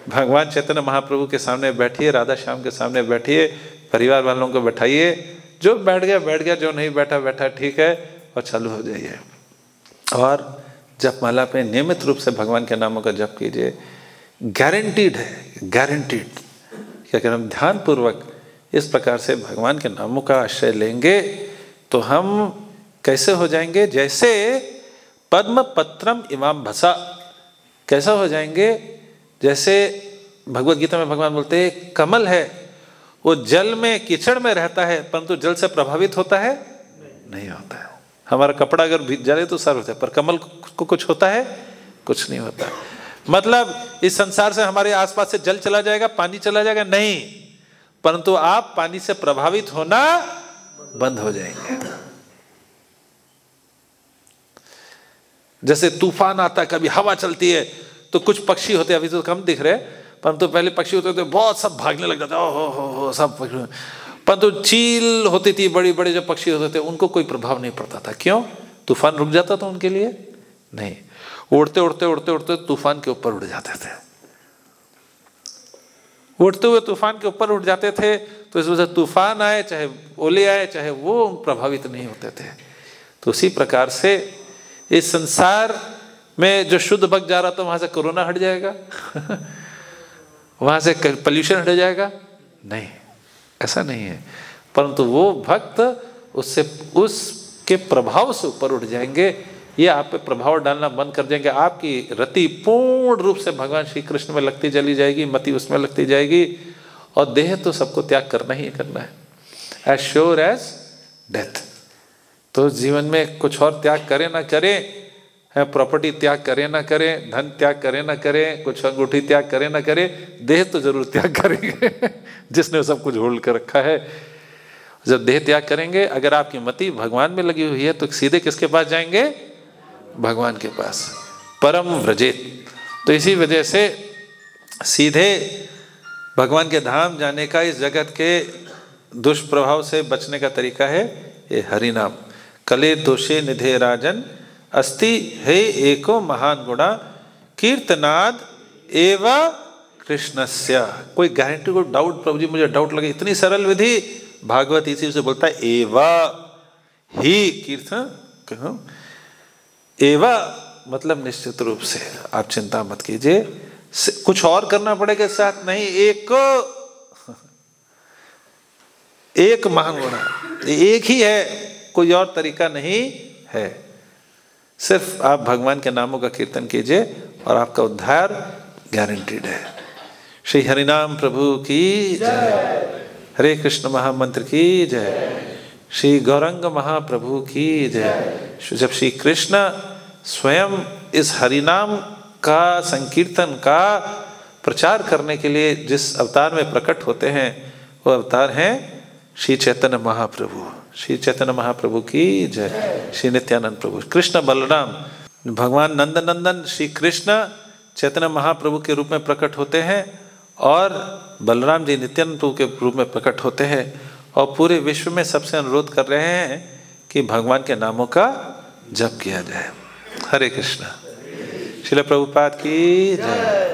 भगवान चैतन्य महाप्रभु के सामने बैठिए, राधा श्याम के सामने बैठिए, परिवार वालों को बैठाइए, जो बैठ गया, जो नहीं बैठा बैठा, ठीक है, और चालू हो जाइए। और जप माला पे नियमित रूप से भगवान के नामों का जप कीजिए। गारंटीड है, गारंटीड। क्या करें, हम ध्यान पूर्वक इस प्रकार से भगवान के नामों का आश्रय लेंगे तो हम कैसे हो जाएंगे, जैसे पद्म पत्रम इमाम भसा। कैसा हो जाएंगे, जैसे भगवत गीता में भगवान बोलते हैं कमल है, वो जल में कीचड़ में रहता है परंतु जल से प्रभावित होता है नहीं होता है। हमारा कपड़ा अगर भीग जाए तो सर होता है, पर कमल को कुछ होता है, कुछ नहीं होता। मतलब इस संसार से हमारे आसपास से जल चला जाएगा, पानी चला जाएगा, नहीं, परंतु आप पानी से प्रभावित होना बंद हो जाएंगे। जैसे तूफान आता है, कभी हवा चलती है तो कुछ पक्षी होते हैं, अभी तो कम दिख रहे हैं, परंतु पहले पक्षी होते थे बहुत, सब भागने लग जाते, हो सब पक्षी। परंतु चील होती थी, बड़ी बड़े जो पक्षी होते थे उनको कोई प्रभाव नहीं पड़ता था। क्यों? तूफान रुक जाता था उनके लिए? नहीं, उड़ते उड़ते उड़ते उड़ते तूफान के ऊपर उड़ जाते थे, उड़ते हुए तूफान के ऊपर उड़ जाते थे। तो इस वजह से तूफान आए, चाहे ओले आए, चाहे वो प्रभावित नहीं होते थे। तो उसी प्रकार से इस संसार में जो शुद्ध भक्त जा रहा था वहां से कोरोना हट जाएगा वहां से पॉल्यूशन हट जाएगा? नहीं, ऐसा नहीं है। परंतु वो भक्त उससे, उसके प्रभाव से ऊपर उठ जाएंगे। ये आप पे प्रभाव डालना बंद कर देंगे। आपकी रति पूर्ण रूप से भगवान श्री कृष्ण में लगती चली जाएगी, मति उसमें लगती जाएगी, और देह तो सबको त्याग करना ही करना है, एज श्योर एज डेथ। तो जीवन में कुछ और त्याग करे ना करे, प्रॉपर्टी त्याग करे ना करे, धन त्याग करे ना करे, कुछ अंगूठी त्याग करे ना करे, देह तो जरूर त्याग करेंगे जिसने सब कुछ होल्ड कर रखा है। जब देह त्याग करेंगे, अगर आपकी मति भगवान में लगी हुई है तो सीधे किसके पास जाएंगे? भगवान के पास, परम व्रजेत। तो इसी वजह से सीधे भगवान के धाम जाने का, इस जगत के दुष्प्रभाव से बचने का तरीका है ये हरि नाम। कले दोषे निधे राजन अस्ति हे एको महान गुणा कीर्तनाद एवं कृष्णस्य। कोई गारंटी, कोई डाउट? प्रभु जी मुझे डाउट लगे, इतनी सरल विधि। भागवत इसी से बोलता है एवं ही कीर्तन। एवं मतलब निश्चित रूप से, आप चिंता मत कीजिए, कुछ और करना पड़ेगा साथ नहीं, एक महान गुणा, एक ही है, कोई और तरीका नहीं है। सिर्फ आप भगवान के नामों का कीर्तन कीजिए और आपका उद्धार गारंटीड है। श्री हरिनाम प्रभु की जय, हरे कृष्ण महामंत्र की जय, श्री गौरंग महाप्रभु की जय। जब श्री कृष्ण स्वयं इस हरिनाम का संकीर्तन का प्रचार करने के लिए जिस अवतार में प्रकट होते हैं, वो अवतार हैं श्री चैतन्य महाप्रभु। श्री चैतन्य महाप्रभु की जय। श्री नित्यानंद प्रभु, कृष्ण बलराम, भगवान नंद नंदन श्री कृष्ण चैतन्य महाप्रभु के रूप में प्रकट होते हैं, और बलराम जी नित्यानंद प्रभु के रूप में प्रकट होते हैं, और पूरे विश्व में सबसे अनुरोध कर रहे हैं कि भगवान के नामों का जप किया जाए। हरे कृष्णा। श्रील प्रभुपाद की जय।